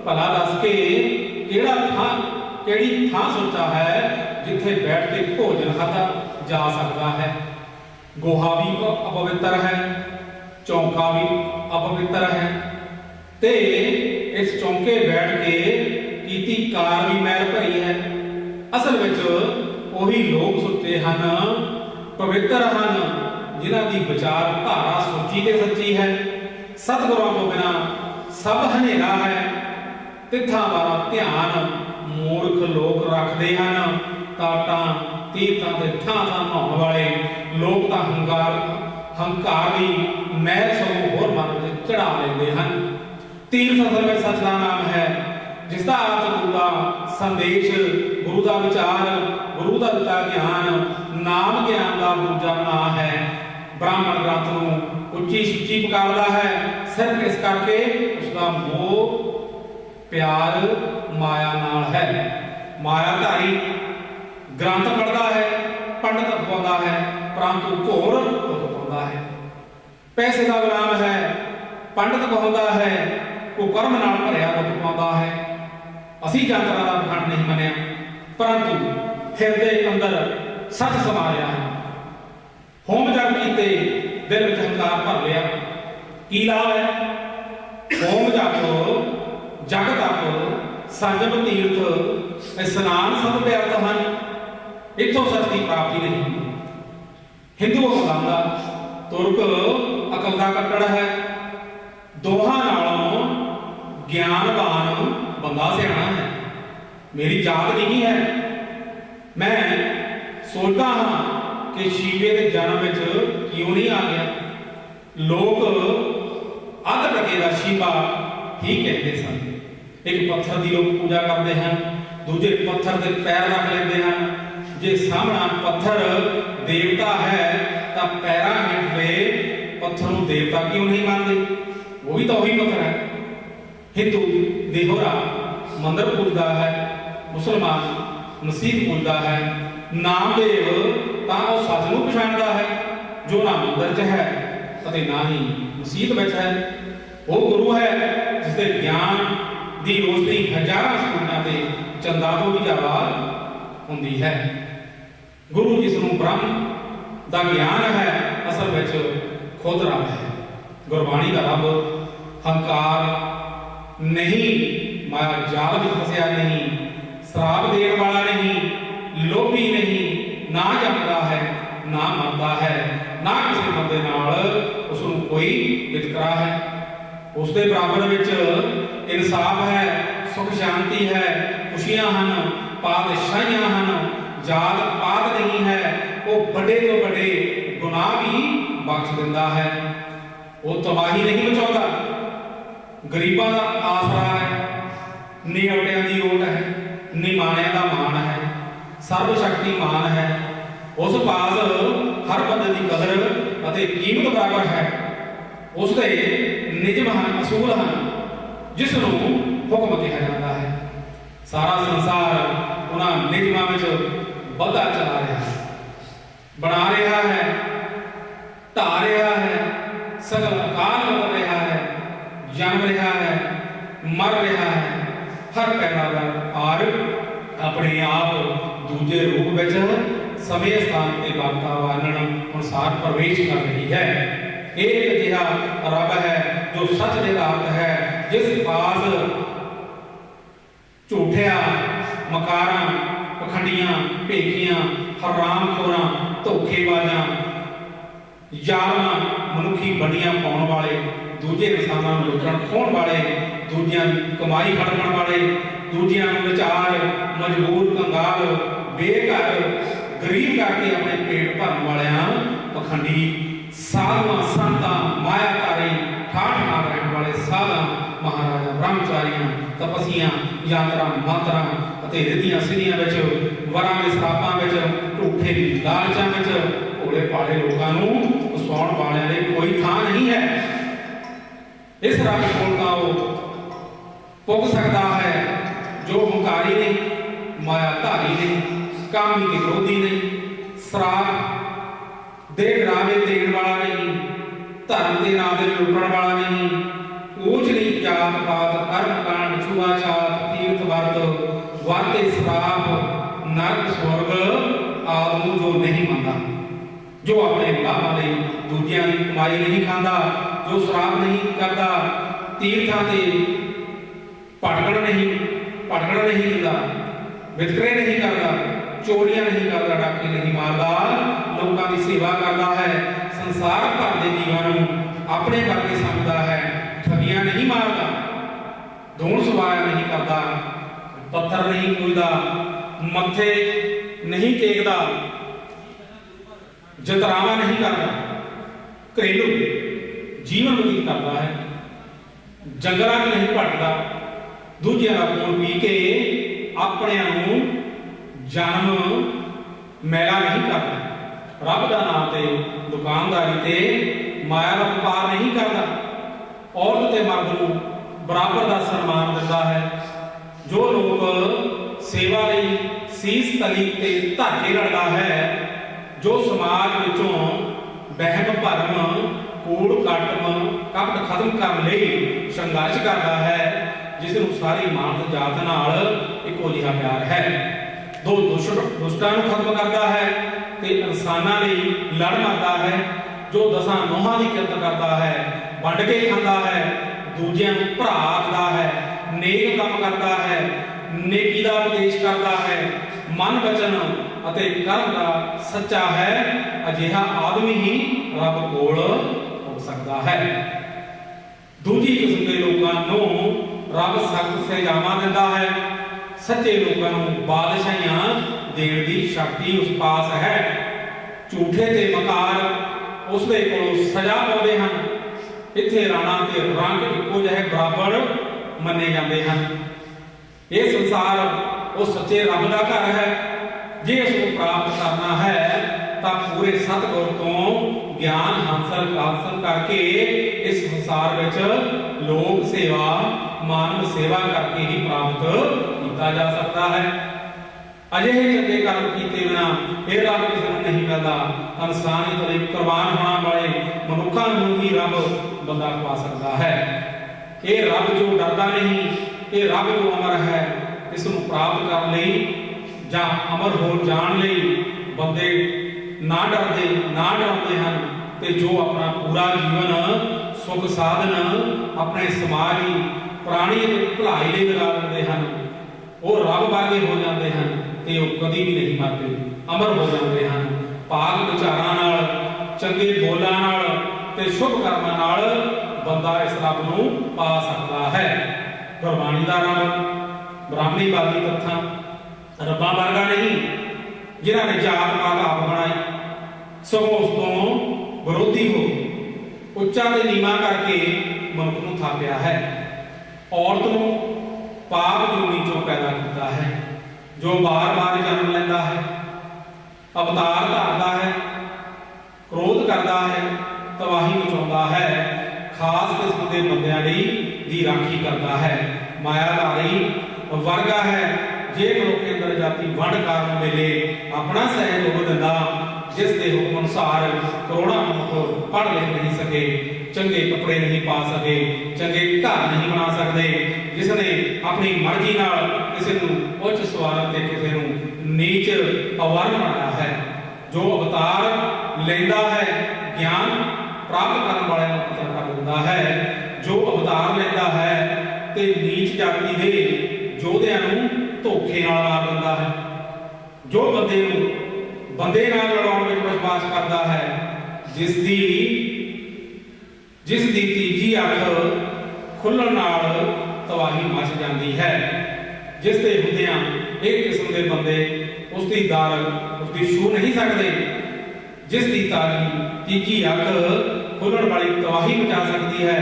भला दस के केड़ी थां सोचा है जिथे बैठ के भोजन खाधा जा सकता है। गोहा भी अपवित्र है, चौंका भी अपवित्र है, ते इस चौंके बैठ के कीती कार भी मैल भरी है। असल विच ओही लोग सुते हन, पवित्र हन, जिन्हां दी विचार धारा सोची ते सच्ची है। सतगुरां तो बिना सब हनेरा है। तिथां वाला ध्यान मूर्ख लोग रखते हैं। ताटां तीर्थां ते थां नहाउण वाले लोग तां हंकार की मैल सगों होर मन में चढ़ा लेंदे हैं। तीर्थ असल में सच का नाम है, जिसका अर्थ होगा संदेश, गुरु का विचार, गुरु का दिता ज्ञान, नाम ज्ञान का दूजा ना है। ब्राह्मण ग्रंथ नूं उच्ची सुची पुकारदा है सिर्फ इस करके उसका मोह प्यार माया नाल है। मायाधारी ग्रंथ पढ़ता है, पंडित अखवाउंदा है, परंतु घोर दुख पाउंदा है। पैसे का गुलाम है, पंडित कहाउंदा है, कुकर्म नाल भरिया दुख पाउंदा है। असीं जातरा दा पखंड नहीं मनिया, परंतु हिरदे अंदर सच समा रहा है। होम जग कीते दिल विच हंकार भर लिया, की लाभ है? होम जप, जग तप, संजम तीर्थ, स्नान सब व्यर्थ हैं। इत्थों सच की प्राप्ति नहीं। हिंदू अकल का, तुर्क अकल का कट्टड़ है। दोहां नालों ज्ञानवान बंदा सियाणा है। मेरी जात नहीं है। मैं सोचता हाँ कि शीबे के जन्म में क्यों नहीं आ गया। लोग अध टके का शीबा ही कहते सन। एक पत्थर की लोग पूजा करते हैं, दूजे पत्थर के पैर रख लेते हैं। जे सामना पत्थर देवता है तो पैरों हेठ पे पत्थर को देवता क्यों नहीं मानते? वो भी तो वही पत्थर है। हिंदू देहोरा मंदिर पूजता है, मुसलमान मसीत पूजता है। नामदेव तो सच को पछाणदा है जो ना मंदिर च है ते ना ही मसीत विच है। वो गुरु है जिसके ज्ञान की रोशनी हजारों स्कूलों से चंदा तो भी ज्यादा होंदी है। गुरु जिसनों ब्रह्म का ज्ञान है असल में खुद रब है। गुरबाणी का रब हंकार नहीं, माया जाल में फसिया नहीं, श्राप देने वाला नहीं, लोभी नहीं, ना जमता है ना मरता है, ना किसी बंदे नाल उसनों कोई वितकरा है। उसके बराबर विच इंसाफ है, सुख शांति है, खुशियां हैं, पातशाहियां हैं, जात पात नहीं है। वो बड़े तो बड़े गुनाह भी बख्श दिंदा है। वो तबाही नहीं मचाता, गरीबों का आसरा है, निवटियां की ओट है, निमाणियां का मान है, सर्वशक्तिमान है। उस पास हर बंदे की कदर अते कीमत बराबर है। उसके निजम हैं, असूल हैं, जिसनों हुक्म कहा जाता है। सारा संसार उन्होंने निजमां विच बधा चला रहा है, बना रहा है, ढा रहा है, सगल आकार बदल रहा है, जन्म रहा है, मर रहा है। हर पैदावार अपने आप दूजे रूप में समय स्थान के वातावरण अनुसार प्रवेश कर रही है। एक जिहा रब है जो सच निरात है, जिस पास झूठिया मकारा पखंडियां भेखियां हरामखोरां धोखेबाजां जालमां मनुखी बंडियां पाउण वाले, दूजे इंसानां नूं लुटण खोण वाले, दूजियां कमाई हड़पण वाले, दूजियां नूं विचार मजबूर कंगाल बेघर गरीब करके अपने पेट भरन वालियां पखंडी साधुआं संतां मायाकारी ठाठ नाल रहण वाले साधां महाराजा ब्रह्मचारियां तपस्वियां यात्रा मंत्रा अते रिधियां सिद्धियां विच वरां दे सरापां विच झूठे लालचां विच भोले भाले लोकां नूं फसाउण वालियां लई कोई थां नहीं है। इस रब कोल तां ओह पुग सकदा है जो हंकारी नहीं, मायाधारी नहीं, कामी के विरोधी नहीं, श्राप दे डरावे देण वाला नहीं, धर्म के नाम से लुटण वाला नहीं, ऊंच नीच जात पात कर्म कांड छुआछात तीर्थ वर्त वाते श्राप नरक स्वर्ग आदि जो नहीं मनता, जो अपने लाभां लई दूजियां की कमाई नहीं खांदा, जो श्राप नहीं करता, तीर्थां ते भटकण नहीं दिंदा, वितकरे नहीं करता, चोरियां नहीं करता, डाके नहीं मारता, लोगों की सेवा करता है, संसार भर के जीवन अपने करके समझता है, ठगियां नहीं मारता, धूण सवाया नहीं करता, पत्थर नहीं पूजता, मत्थे नहीं टेकता, जतरावा नहीं करता, घरेलू जीवन व्यतीत करता है, जंगलों में नहीं भटकता, दूजिया का खून पी के ਆਪਣਿਆਂ ਨੂੰ ਜਨਮ ਮੈਲਾ नहीं करता। रब का नाम ते दुकानदारी ते माया का व्यापार नहीं करता। औरत ते मर्द को बराबर का सन्मान दिता है। जो लोग सेवा लई सीस तली ते धागे रखता है, जो समाज विचों बहम भरम कूड़ कपट खत्म करने लई संघर्ष करता है, जिसनूं सारी मानव जात नाल इक्को जिहा प्यार है, दो दुष्टां नूं खत्म करता है ते इंसानां लई लड़ मरदा है, जो दसां नोहां दी किरत करता है, वंड के खांदा है, दूजिआं नूं भरा आखदा है, नेक काम करता है, नेकी दा उपदेश करता है, मन वचन अते कर्म दा सच्चा है, अजिहा आदमी ही रब कोल हो सकदा है। दूजी किस्म के लोकां नूं रब सख्त सजावां दिंदा है। सच्चे लोगों को बादशाहियां देण दी शक्ति उस पास है। झूठे ते मकार उसदे कोलों सजा पाउंदे हन। इत्थे राणा ते रंग इक्को जिहे बराबर मन्ने जांदे हन। ये संसार उस सच्चे रब दा घर है। जे उसको प्राप्त करना है तां पूरे सतगुर तो ज्ञान हासिल करके इस संसार विच लोक सेवा मानव सेवा करके ही प्राप्त किया जा सकता है। अजिहे चंगे कर्म किए बिना यह रब किसी को नहीं मिलता। इंसानी तो कुर्बान होने वाले मनुखों को ही रब बंदा पा सकता है। ये रब जो डरता नहीं, ये रब जो अमर है, इसको प्राप्त करने लई जां अमर हो जान लई बंदे ना डरते ना डरते हैं। ते जो अपना पूरा जीवन सुख साधन अपने समाज प्राणी भलाई लिए लगा देते हैं, वो रब वर्गे हो जाते हैं ते वो कभी भी नहीं मरते, अमर हो जाते हैं। पाक विचारां नाल, चंगे बोलां नाल ते शुभ कर्मां नाल बंदा इस रब नूं पा सकता है। गुरबाणी दा रब ब्राह्मणीवादी तत्थां रब्बां वर्गा नहीं, जिन्हां ने जात पात आप बनाई, सगों उस तों विरोधी हो उच्चा ते नीवां करके मनुख नूं थापिया है। औरत नूं पाप जोनी चों पैदा किया है, जो बार बार जन्म लेंदा है, अवतार धारदा है, क्रोध करता है, तबाही मचाउंदा है, खास किस्म के बंदियां दी राखी करता है, मायाधारी वर्गा है। जे मनुख के अंदर जाति वंड कारण वेले अपना सहयोग दिंदा, जिस दे हुक्म अनुसार करोड़ां मनुख पढ़ लिख नहीं सके, चंगे कपड़े नहीं पा सके, चंगे घर नहीं बना सकते, जिसने अपनी मर्जी नाल किसी को उच्च सवारन ते किसी को नीच अवर्ण बनाया है। जो अवतार लेंदा है ज्ञान प्राप्त करने वाले को पता कर दिंदा है। जो अवतार लेंदा है ते नीच जाति दे योद्धियां नूं धोखे नाल मार दिंदा है। जो बंदे नाल लड़ाउण विच विश्वास करता है, जिसदी तीजी अख खुलण नाल तबाही मच जाती है। जिसके हुंदियां एक किस्म के बंदे उसकी दर उसकी छू नहीं सकते, जिसकी तारी तीजी अख खुलण वाली तबाही मचा सकती है।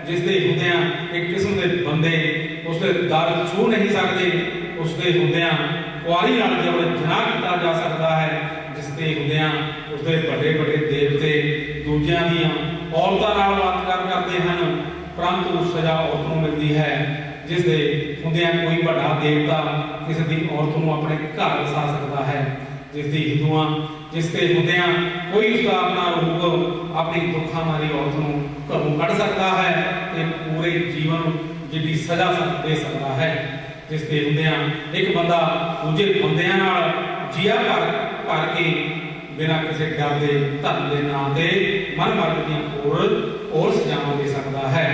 जिसके हुंदियां एक किस्म के बंदे उसके दर छू नहीं सकते, उसके हुंदियां कुआरी नाल जबर जनाह किया जा सकता है। जिसके हुंदियां उसके बड़े बड़े देवते दूजियां दियां औरतां नाल बलात्कार करते हैं, परंतु सजा औरत नूं मिलती है। जिसके हुंदियां कोई बड़ा देवता किसी की औरत नूं अपने घर वसा सकता है। जिसकी हिंदुआं जिसके हुंदियां कोई उसका अपना रूप अपनी दुखा मारी औरत नूं घरों कढ़ सकता है, ते पूरे जीवन जिहड़ी सजा दे सकता है। जिसके हुंदियां एक बंदा दूजे बंदियां नाल जिया भर के बिना किसी डर के धर्म के नाम से मन मर्द दी और सजावां दे सकता है।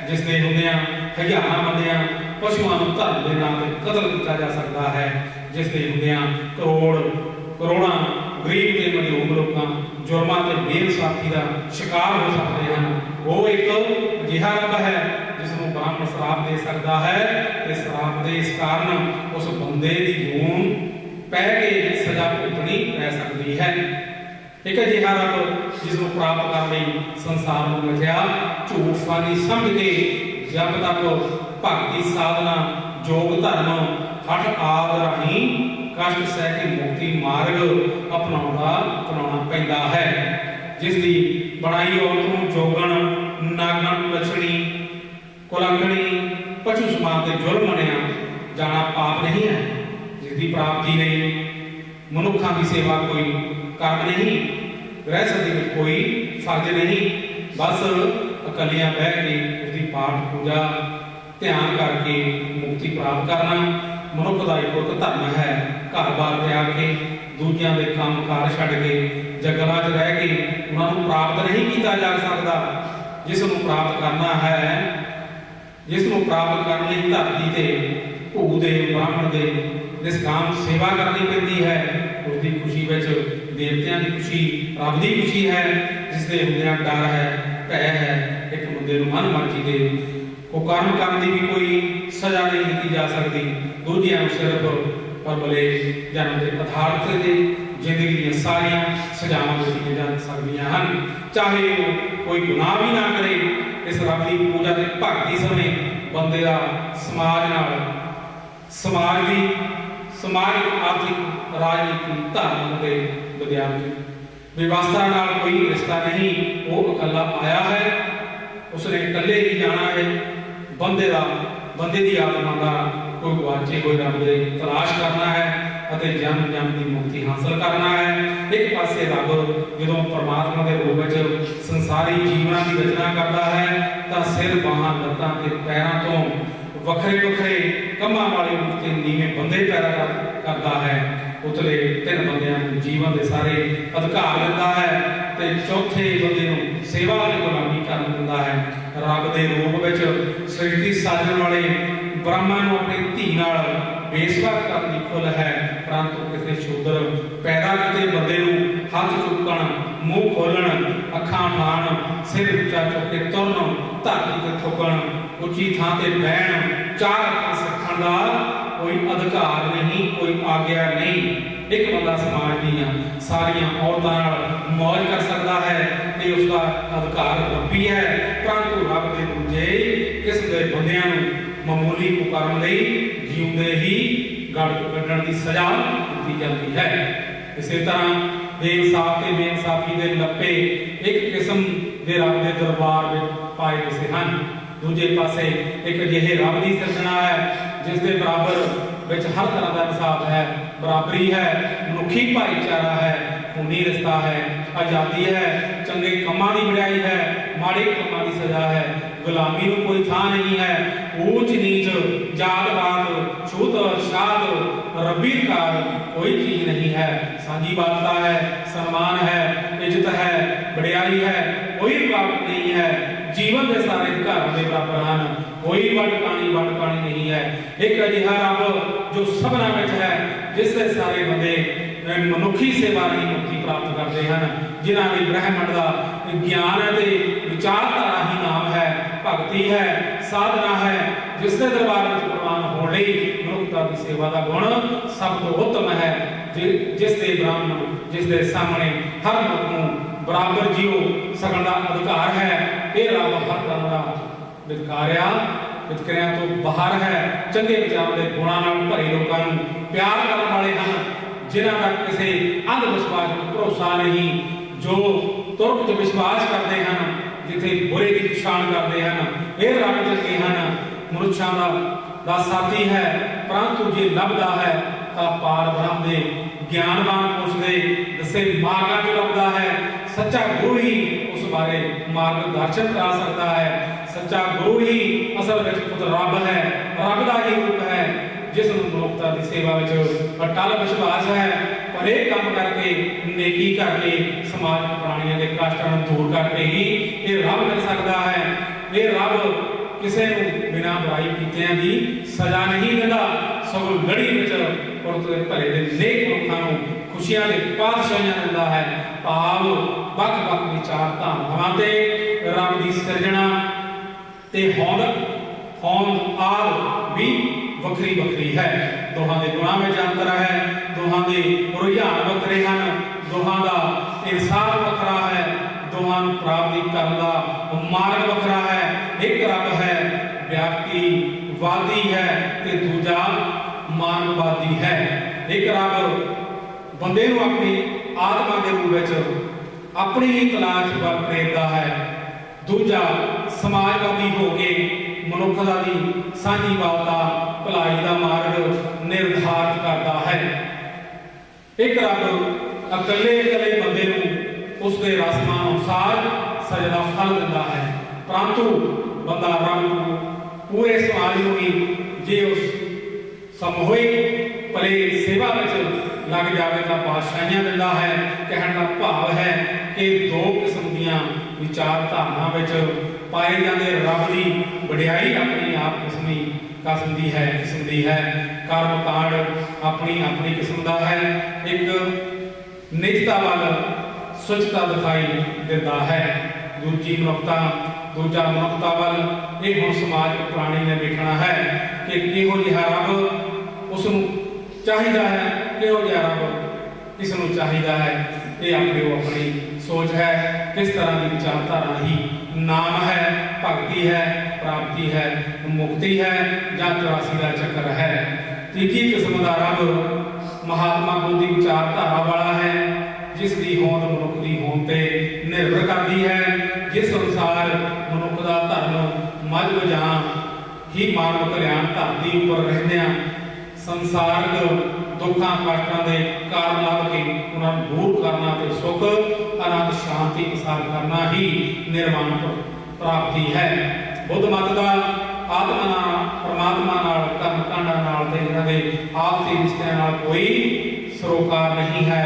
जिसके हुंदियां हज़ारां बंदियां पशुओं को धर्म के नाम से कतल किया जा सकता है। जिसके हुंदियां करोड़ां गरीब ते मजलूम लोकां जुर्मां ते बेइंसाफी का शिकार हो सकते हैं। वो एक अजिहा रब है जिसनूं ब्राह्मण श्राप दे सकता है, ते श्राप दे इस कारण उस बंदे की जून पै के सजा भुगतनी पै सकती है। एक अजिहा रब जिसनूं प्राप्त करने संसार में रखिया झूठ फानी समझ के जब तक भक्ति साधना योग धर्म हठ आद राही कष्ट सह के मुक्ति मार्ग अपनाना पैंदा है। जिसकी बनाई औरत नूं जोगण नागण लछणी कुलंगणी पशु समान ते जुल्म मनिया जाना पाप नहीं है। जिसकी प्राप्ति नहीं मनुखा की सेवा कोई काम नहीं, गृहस्थी में कोई फर्ज नहीं, बस अकलियां बह के उसकी पाठ पूजा ध्यान करके मुक्ति प्राप्त करना मनुख का एक धर्म है। घर बार त्याग के दूजियां के काम कार छड़ के जंगलों च रह के उन्होंने प्राप्त नहीं किया जा सकता। जिसनों प्राप्त करना है, जिसनों प्राप्त करने लई धरती ते भूदेव ब्राह्मण दे निष्काम सेवा करनी पैंदी है। उसकी खुशी में देवतियां की खुशी, रब की खुशी है। जिसके हुंदियां डर है, भय है, एक बंदे नूं मन मर्जी दे कुकर्म करने की भी कोई सजा नहीं दी जा सकती। दूजियां नूं सिर्फ परबले जन्म के पदार्थ से जिंदगी दी सारियां सजावां दित्तियां जा सकदियां हन, चाहे वो कोई गुनाह भी ना करे। इस रब की पूजा ते भगती समय बंदे का समाज नाल समाज की समाजिक आर्थिक राजनीति धर्म के विद्यार्थी व्यवस्था नाल कोई रिश्ता नहीं। वो अकेला आया है, उसने इकल्ले ही जाना है। बंदे की आत्मा का कोई गवाचे कोई रब दे तलाश करना है अते जन्म जन्म की मुक्ति हासिल करना है। एक पासे रब जो परमात्मा के रूप में संसारी जीवन की रचना करता है तो सिर बाहां लत्तां ते पैरों तो वखरे वखरे कमां वाले मुक्ति नीवे बंदे पैदा करता है। उतले तीन बंदियां जीवन के सारे अधिकार दिता है ते चौथे बंदे नूं सेवा ते गुलामी करन दिंदा है। रब के रूप में सृष्टि साजन वाले ब्रह्मा नूं अपनी धी नाल बेसवा करने की खुल है, परंतु किसी शूद्र पैदा किए बंदे नूं हाथ चुकण, मुंह खोलण, अखां ठाण, सिर उच्चा चुक के तुरन, धरती ते थुकण, उच्ची थां ते बहण, चार पास रखण दा कोई अधिकार नहीं, कोई आग्या नहीं। एक बंदा समाज दीआं सारियां औरतां नाल मौज कर सकता है ते उसका अधिकार रब्बी है, परंतु रब दे दूजे किस दे बंदियां नूं मामूली कुकर्म लई जीउंदे ही गड्ढण की सजा दी जाती है। इसी तरह बेइंसाफ ते बेइंसाफी दे लप्पे एक किस्म दे रब दे दरबार में पाए गए हैं। दूजे पासे एक अजिहे रब की सिरजना है जिसके बराबर विच हर तरह का इंसाफ है, बराबरी है, मनुखी भाईचारा है, खूनी रिश्ता है, आज़ादी है, चंगे कमां की वड़ाई है, माड़े कमां की सजा है, गुलामी को कोई थां नहीं है, ऊंच नीच जात पात छूत शात रब्बी का कोई चीज नहीं है। साझी बातता है, सम्मान है, इज्जत है, वड़ाई है, कोई रुकावट नहीं है। जीवन के सारे अधिकारों के बराबर हैं, कोई वटकानी नहीं है। एक अजिहा रब जो सबना विच है जिससे सारे बंदे मनुखी सेवा नहीं मुक्ति प्राप्त करते हैं, जिन्हों ने ब्रह्मंड का ज्ञान है विचारधारा ही नाम है, भगती है, साधना है, जिसके दरबार में प्रवान होने मनुखता की सेवा का गुण सब तो उत्तम है। जिसके ब्राह्मण जिसके सामने हर मनुख बराबर जीव सकण का अधिकार है। यह रब हर तरह का वितकारिया तो बाहर है। चंगे विचारों के गुणों नाल भरे लोगों को प्यार करने वाले हैं, जिन्हों का किसी अंधविश्वास में भरोसा नहीं, जो तुरक च विश्वास करते हैं, जिथे बुरे की पछाण करते हैं। ये रब चंगे हैं, मनुष्यों का साथी है, परंतु जे लभदा है तो पार ब्रह्म दे ज्ञानवान पुरुष दे दसे मार्गां च लभदा है। सच्चा गुरु ही उस बारे मार्गदर्शन करा सकता है। सच्चा गुरु ही असल में खुद रब है, रब का ही रूप है, जिस मनुखता की सेवा में अटल विश्वास है। पर एक काम करके नेकी करके समाज प्राणियों के कष्टां नूं दूर करके ही ये रब मिल सकता है। ये रब किसी को बिना बुराई कीतियां दी सजा नहीं देता, सगों लड़ी में भले दे नेक मनुखां नूं खुशियां दे पातशाहियां दिंदा है। भाव वख-वख विचार धारावां ते रब दी सिरजना ते होंद आल भी वखरी वखरी है। दोहां दे गुणां विच अंतर है, दोहां दे रुझान वखरे हैं, दोहां दा इंसाफ वखरा है, दोहां नूं प्राप्ति करन दा मार्ग वखरा है। एक रब है व्यक्तिवादी है ते दूजा मानववादी है। एक रब बंदे नूं अपनी आत्मा के रूप में अपनी ही तलाश वल प्रेरदा है। दूजा समाजवादी हो के मनुखता की सांझीवालता भलाई का मार्ग निर्धारित करता है। एक रब अकले अकले बंदे नूं उसके रस्मां अनुसार सजा फल दिंदा है, परंतु बंदा रब नूं पूरे समाज नूं ही जे उस समूहिक भले सेवा में लग जाए तो बादशाहियां दिंदा है। कहण का भाव है कि दो किस्म दीआं विचारधारा पाए जाते रब की वडियाई अपनी आप किस्म दी है। कर्म कांड अपनी अपनी किस्म का है। एक निजता वाल स्वच्छता दिखाई देता है, दूजा मनुखता वाल ये हुण समाज प्राणी ने देखना है कि किहो जिहा रब उसनूं चाहिदा है, किहो जिहा रब इसनूं चाहिदा है। ये अपनी सोच है। किस तरह की विचारधारा ही नाम है, भक्ति है, प्राप्ति है, मुक्ति है या 84 का चक्कर है। तीजी किस्म का रब महात्मा बुद्धि विचारधारा वाला है, जिसकी होंद मनुख की होंद पे निर्भर करती है। जिस अनुसार मनुख का धर्म मजहब जां ही मानव कल्याण धरती उपर रहंदियां संसारक दुखों कष्टों के कारण लभ के उन्हें दूर करना ते सुख आनंद शांति प्रसार करना ही निर्वाण प्राप्ति है। बुद्ध मत का आत्मा नाल परमात्मा नाल कर्म कांडां नाल ते इन्हां दे आपसी रिश्तिਆਂ नाल कोई सरोकार नहीं है।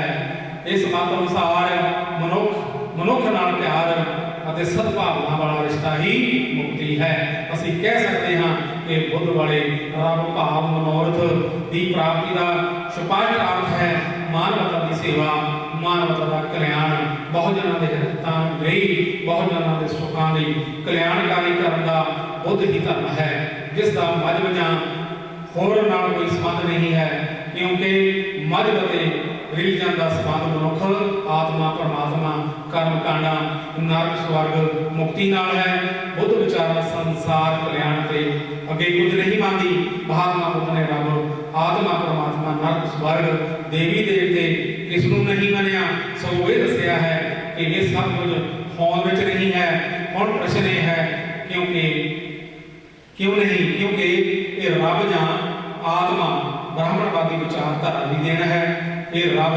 इस मत अनुसार मनुख नाल प्यार ਅਤੇ सद्भावना वाला रिश्ता ही मुक्ति है। असीं कह सकते हैं कि बुद्ध वाले रब भाव मनोरथ की प्राप्ति का स्पष्ट अर्थ है मानवता की सेवा, मानवता का कल्याण, बहुजनों के हितां लई बहुजनों के सुखां लई कल्याणकारी करन दा बुद्ध ही धर्म है, जिसका मजहब जां होर नाल कोई संबंध नहीं है। क्योंकि मजहब ते रिलीजन का संबंध मनुख आत्मा परमात्मा कर्म कांडा नरक स्वर्ग मुक्ति नाल है। बुद्ध विचार संसार कल्याण के अगे कुछ नहीं मानती। महात्मा बुद्ध ने रब आत्मा परमात्मा नरक स्वर्ग देवी देवते किसनूं नहीं मनिया, सो ये दसिया है कि ये सब कुछ होंद विच नहीं है। हुण प्रश्न यह है क्यों नहीं? क्योंकि ये रब जां आत्मा ब्राह्मणवादी विचारधारा की देन है। ये रब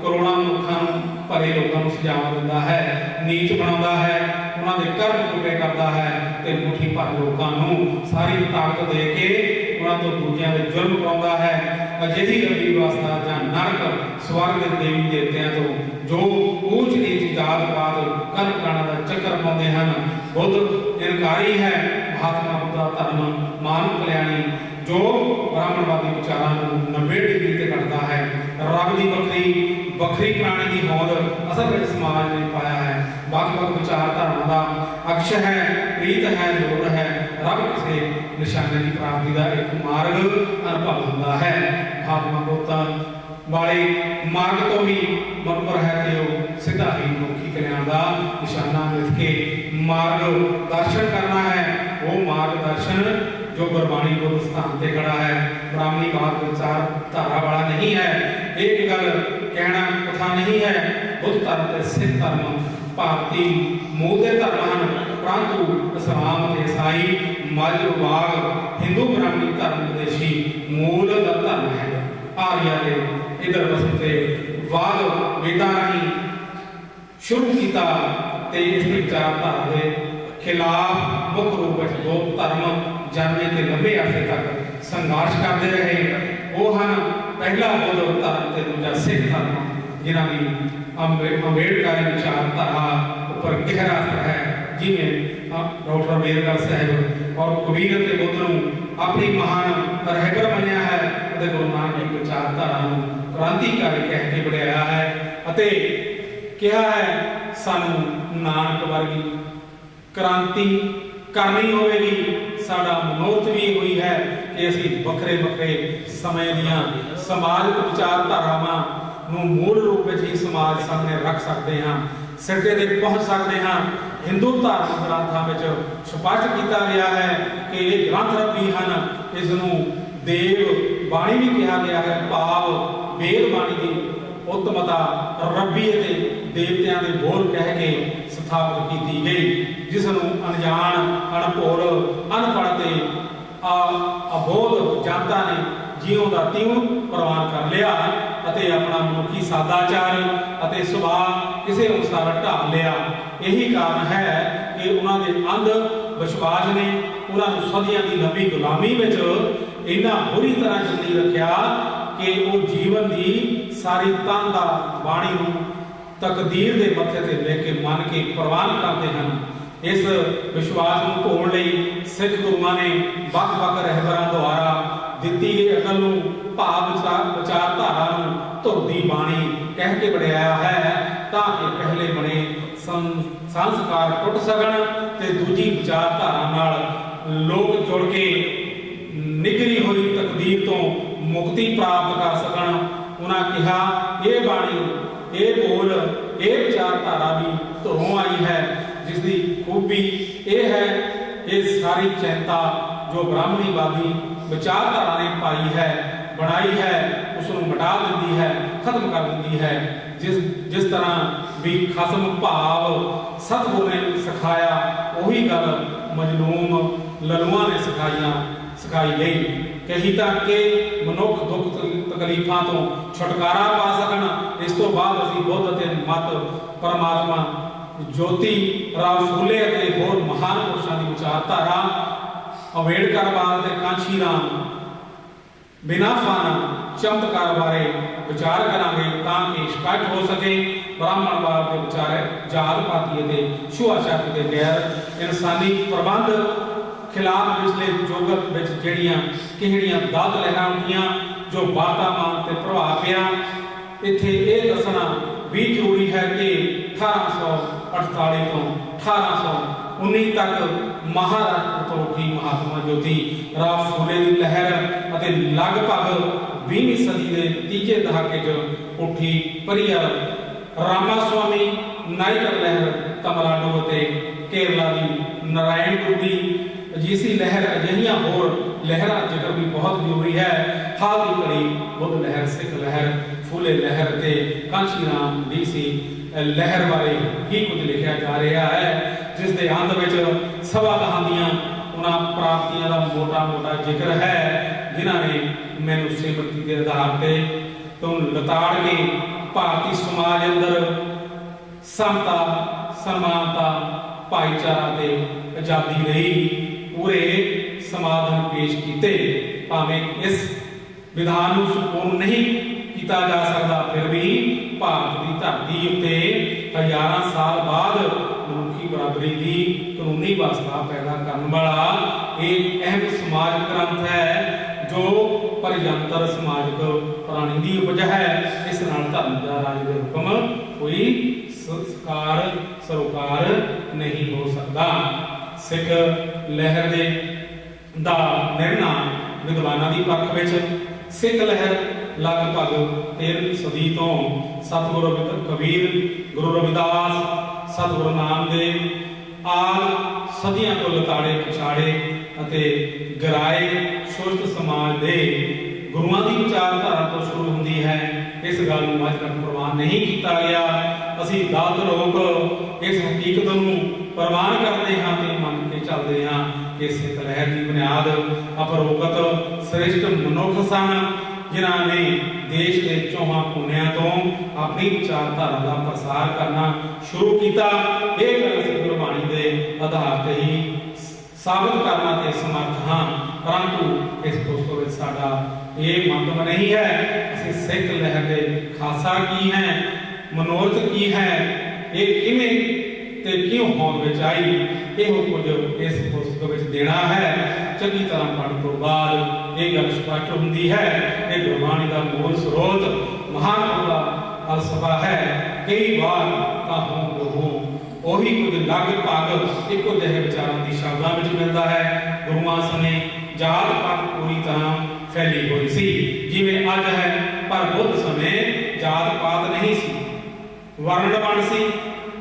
करोड़ों मनुखों भले लोगों को सजावा दिंदा है, नीच बनाउंदा है, उन्होंने कर्म पूरे करता है ते मुट्ठी भर लोगों को सारी ताकत दे के उन्होंने तो दूजियां दे जुर्म कराउंदा है। अजिही लंबी व्यवस्था जां नरक स्वर्ग के देवी देवतियां तो जो ऊंच नीच जात पात कर्म कांडां दा चक्कर पाउंदे हन, बुद्ध इनकारी है। महात्मा बुद्ध दा धर्म मानव कल्याणी जो ब्राह्मणवादी विचारों को 90 डिग्री से करता है। रब की बखरी प्राणी की होंद असल में समाज ने पाया है। वक्-वक् विचारधारा का अक्ष है, प्रीत है, लोड़ है। रब किसी निशाने की प्राप्ति का एक मार्ग अनुभव होता है। महात्मा बुद्ध वाले मार्ग तो भी मन पर है कि सीधा ही मनुखी कल्याण का निशाना लिख के मार्ग दर्शन करना है। वो मार्गदर्शन जो गुरबाणी बुद्ध स्थान पर खड़ा है, ब्राह्मणी बात विचारधारा वाला नहीं है। एक गल कहना कथा नहीं है। बुद्ध धर्म के सिख धर्म भारतीय मूल के धर्म हैं, परंतु इस्लाम ईसाई मजहब वाग हिंदू ब्राह्मणी धर्म विदेशी मूल का धर्म है। आर्या ने इधर बसते वाद वेदा राही शुरू किया ते इस विचारधारा के खिलाफ मुख्य रूप में दो धर्म जन्मे के लंबे अरसे तक संघर्ष करते रहे। वो हैं पहला बुद्ध धर्म ते दूजा सिख धर्म, जिन्हां की अंबेडकरी विचारधारा उपर गहरा असर है। जिमें डॉक्टर अम्बेडकर साहब और कबीर ते बुद्ध नूं अपनी महान रहबर मनिया है और गुरु नानक की विचारधारा क्रांतिकारी कह के बढ़ाया है अते कहा है सानू नानक वर्गी क्रांति करनी होगी। साडा मनोरथ भी हुई है कि असीं वखरे वखरे समय दियां समाजिक विचारधारावां नूं मूल रूप में ही समाज सामने रख सकते हैं, सिरते तक पहुँच सकते हैं। हिंदू धार्मिक ग्रंथों में स्पष्ट किया गया है कि ये ग्रंथ रबी हैं, इसनूं देव बाणी भी कहा गया है, भाव वेद बाणी की उत्तमता रब्बी ਅਤੇ देवतियां के बोल कह के स्थापित की गई, जिसनों अनजान अनभोल अनपढ़ ते अबोध जनता ने जीवन का तिਉਂ प्रवान कर लिया ਅਤੇ अपना मनुखी सादाचार ਅਤੇ सुभाव किसी अनुसार ढाल लिया। यही कारण है कि उन्होंने अंध विश्वास ने उन्होंने सदियों की लंबी गुलामी में इन्ना बुरी तरह जिंदगी रखा कि वो जीवन की सारी तन का बाणी नूं तकदीर के मत्थे ते लेके मन के प्रवान करते हैं। इस विश्वास को ढोण लई सिख गुरुआं ने वख-वख रहबरां द्वारा दिती गई अकल नूं भाव विचारधारा नूं धुरदी बाणी कह के बढ़ाया है, ताकि पहले बने संस्कार टुट सकन ते दूजी विचारधारा नाल लोग जुड़ के निगरी हुई तकदीर तो मुक्ति प्राप्त कर सकन। उन्हां कहा ये बाणी ये बोल ये विचारधारा भी धुरों आई है, जिसकी खूबी ये है ये सारी चिंता जो ब्राह्मणीवादी विचारधारा ने पाई है बनाई है उसको मिटा देती है, खत्म कर देती है। जिस तरह भी खसम भाव सतगुरु ने सिखाया वही गल मजलूम ललुआ ने सिखाई गई। कही तक के मनुख दुख तकलीफां तो छुटकारा पा सकन। इस तो बाद असीं बुद्ध ते मत परमात्मा ज्योति राव फूले ते होर महान पुरुषां दी विचारधारा अंबेडकरवाद ते कांशी राम बिना फाना चमत्कार बारे विचार करांगे ताकि स्पष्ट हो सके ब्राह्मणवाद के विचार जात पाती ते छुआछूत के गैर इंसानी प्रबंध खिलाफ पिछले जोगत विच ਜਿਹੜੀਆਂ ਕਿਹੜੀਆਂ ਗਲਤ ਲਹਿਰਾਂ ਹੁੰਦੀਆਂ जो वातावरण ते प्रभाव पिया। इत्थे ये दसना भी जरूरी है कि 1848 तो 1819 तक महाराष्ट्र तो ही महात्मा ज्योति राव फूले की लहर ਅਤੇ लगभग 20वीं सदी के तीजे दहाके च उठी परियर रामास्वामी नायकर लहर तमिलनाडु ਅਤੇ केरला की नारायण गुरुदी अजीसी लहर अजिहियां होर लहरां जिक्र भी बहुत जरूरी है। हाल की घड़ी बुद्ध लहर सिख लहर फूले लहर ते कांशी राम डीसी लहर बारे ही कुछ लिखा जा रहा है, जिसके अंत में सवा दहां उन्होंने प्राप्तियों का मोटा मोटा जिक्र है जिन्होंने मैनुस्क्रिप्ट के आधार पर तो लताड़ के भारतीय समाज अंदर समता समानता भाईचारा ते आजादी रही पूरे समाधान पेश किए। भावें इस विधान को संपूर्ण नहीं किया जा सकता, फिर भी भारत की धरती उत्ते हजारों साल बाद मनुखी बराबरी की कानूनी व्यवस्था पैदा करने वाला एक अहम समाज ग्रंथ है जो परयंत्र समाजिक प्राणी की उपज है। इस नाल धर्म का राज के हुक्म कोई सरोकार नहीं हो सकता। सिख लहर दे दा निर्णय विद्वानां दी पक्ष विच सिख लहर लगभग 13वीं सदी तो सतगुरु कबीर गुरु रविदास सतगुरु नामदेव आदि सदियां तो लताड़े पछाड़े अते गराए सुरत समाज दे गुरुआं दी विचारधारा तो शुरू हुंदी है। इस गल नूं अज तक प्रवान नहीं किया गया। असीं दलित लोग इस हकीकत नूं प्रवान करते हाँ तो मन के चलते हाँ कि सिख लहर की बुनियाद अपरोगत श्रेष्ठ मनुख सन जिन्होंने देश के चौहां कोनियां तो अपनी विचारधारा का प्रसार करना शुरू किया। यह गल असीं गुरबाणी के आधार पर ही साबित करना ते समर्थ हाँ, परंतु इस पुस्तक में साडा ये मंतव्य नहीं है असीं सिख लहर के खासा की है मनोरथ की है ये किवें ते क्यों होंद विच आई इहो कुछ इस पुस्तक विच देना है। चंगी तरह पढ़ने तो बाद ये गल स्पष्ट हुंदी है कि गुरबाणी का मूल स्रोत महान का फलसफा है। कई बार उही कुछ लगभग एको जिहे विचारों की शब्दों में मिलता है। गुरुआं समय जात पात पूरी तरह फैली हुई सी जिवें अज है, पर बुद्ध समय जात पात नहीं सी, वर्ण वंड सी,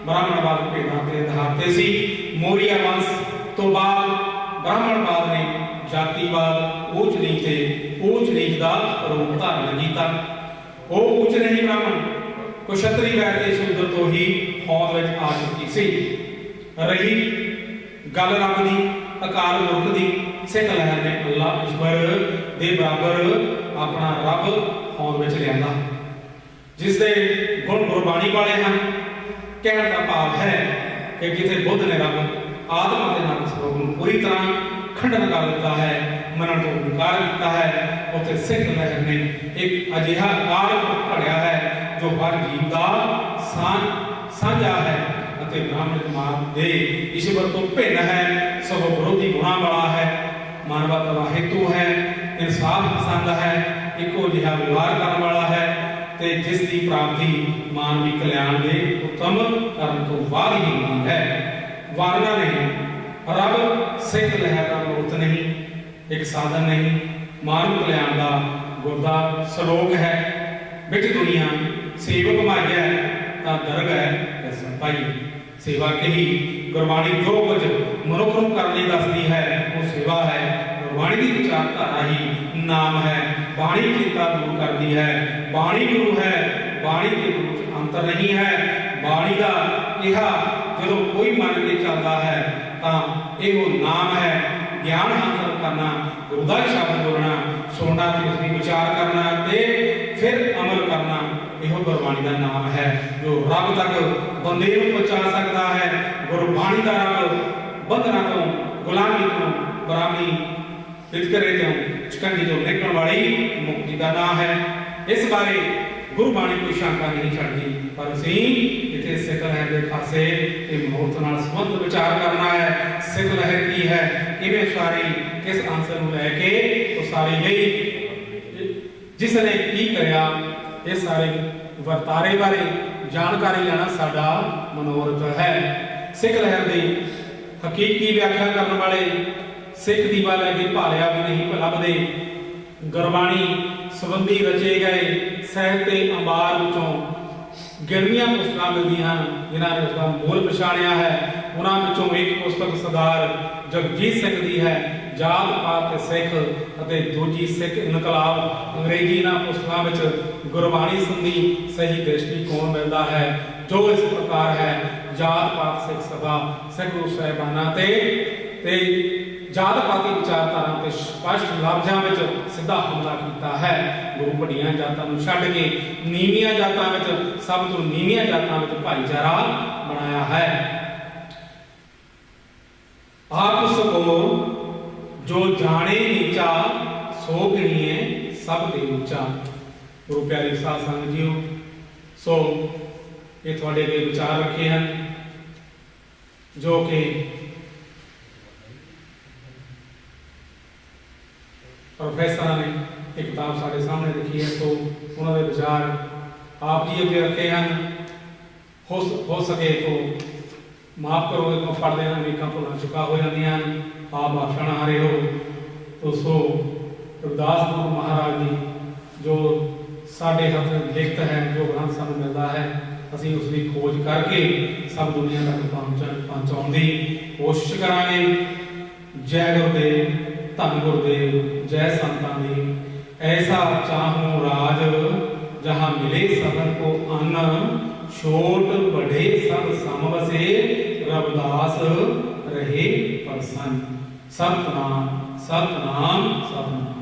ब्राह्मणवाद भेदां के आधार ते सी। मौर्य वंश तो बाद ब्राह्मणवाद ने जातिवाद ऊच नीच ते ऊच नीच का रूप धारण किया। वो ऊच नहीं ब्राह्मण कुछत्री वैद्य शूद्र तो ही फौज में आ चुकी सी। रही गल रब की अकाल पुरख की, सिख लहर ने अल्लाह ईश्वर के बराबर अपना रब फौज में लिया, जिसके गुण गुरबाणी वाले हैं। कहने का भाव है कि जिथे बुद्ध ने रब आत्मा के नाम स्वरूप को पूरी तरह खंडन कर दिता है, मनन तो इनकार किया है, उत्थे सिख लहर ने एक अजिहा काल घड़िया है जो हर जीव का साझा है, ब्राह्मण समाज के ईश्वर तो भिन्न है, सगों विरोधी गुणा वाला है, मानवता का हेतु है, इंसाफ पसंद है, एको जिहा व्यवहार करने वाला है, ते जिसकी प्राप्ति मानवी कल्याण के उत्तम कर्म तो बाद ही होती है। वारना नहीं, रब सिख लहर का मूर्त नहीं, एक साधन नहीं, मानव कल्याण का गुरदा सलोक है। बिच दुनिया सेवक माइया तां दरग है पाई। सेवा के ही गुरबाणी जो कुछ मनुख को करने दसदी है वो सेवा है। गुरबाणी की विचारधारा ही नाम है। बाणी चिंता दूर करती है, बाणी गुरु है, बाणी के गुरु अंतर नहीं है। बाणी का यह जो कोई मन के चलता है तो यो नाम है। ज्ञान हासिल करना, गुरु का शब्द बोलना, सुनना, उसकी विचार करना, फिर अमल करना, यह गुरबाणी का नाम है जो रब तक बंदे को पहुंचा सकता है। गुरबाणी का रब बंधना तो, गुलामी तो, बरामी वितकरे तो, शिकंजे तो निकलने वाली मुक्ति का नाम है। इस बारे गुरबाणी कोई शंका नहीं छड़ती, पर असीं इत्थे सिख लहर के खासे मुहूर्त नाल संबंध विचार करना है। सिख लहर की है, किवें सारी किस आंसर को लैके उसारी गई, जिसने की करया, ये सारे वर्तारे बारे जानकारी लेना साडा मनोरथ है। सिख लहर की हकीकी व्याख्या करने वाले सिख दीवा लैके भालिया भी नहीं लभदे। गुरबाणी संबंधी रचे गए साहित्य अंबार विचों गिणवियां पुस्तकां मिलदियां हैं जिन्हां ने उसका मूल पछाणिया है। उन्हां विचों एक पुस्तक सरदार जगजीत सिंह दी है, जात पात सिख, अते दूजी सिख इनकलाब। अंग्रेजी इन्हां पुस्तकां विच गुरबाणी संबंधी सही दृष्टिकोण मिलता है, जो इस प्रकार है। जात पात सिख सभा सिख गुरु साहिबाना ते जात पाती विचारधारा ते स्पष्ट लफ्जां विच सीधा हमला किया है। गुरु वड्डियां जातां नूं छड्ड के नीवियां जातां विच, सब तो नीवियां जातां विच भाईचारा बनाया है। आप सको जो जाने नीचा सो गिणिए सब ते ऊंचा। गुरु प्यारे साध संगत जीओ, सो ये थोड़े अगे विचार रखे हैं जो कि प्रोफेसर ने एक किताब साढ़े सामने रखी है, तो उन्होंने विचार आप जी अगे रखे हैं। हो सके तो माफ करो, एक पढ़ देना वीका भुला चुका हो जाती हैं, आप भाषण आ रहे हो। तो सो रविदास गुरु महाराज जी जो साढ़े हथ लिखत है, जो ग्रंथ सानू मिलता है, असीं उसकी खोज करके सब दुनिया तक पहुँचाने की कोशिश करांगे। जय गुरुदेव, धन गुरुदेव, जय संतां दी। ऐसा चाहूं राज जहां मिले सबन को अन्न, छोट बड़े सब सम बसे, रविदास रहे प्रसन्न। सतनाम सतनाम सतनाम।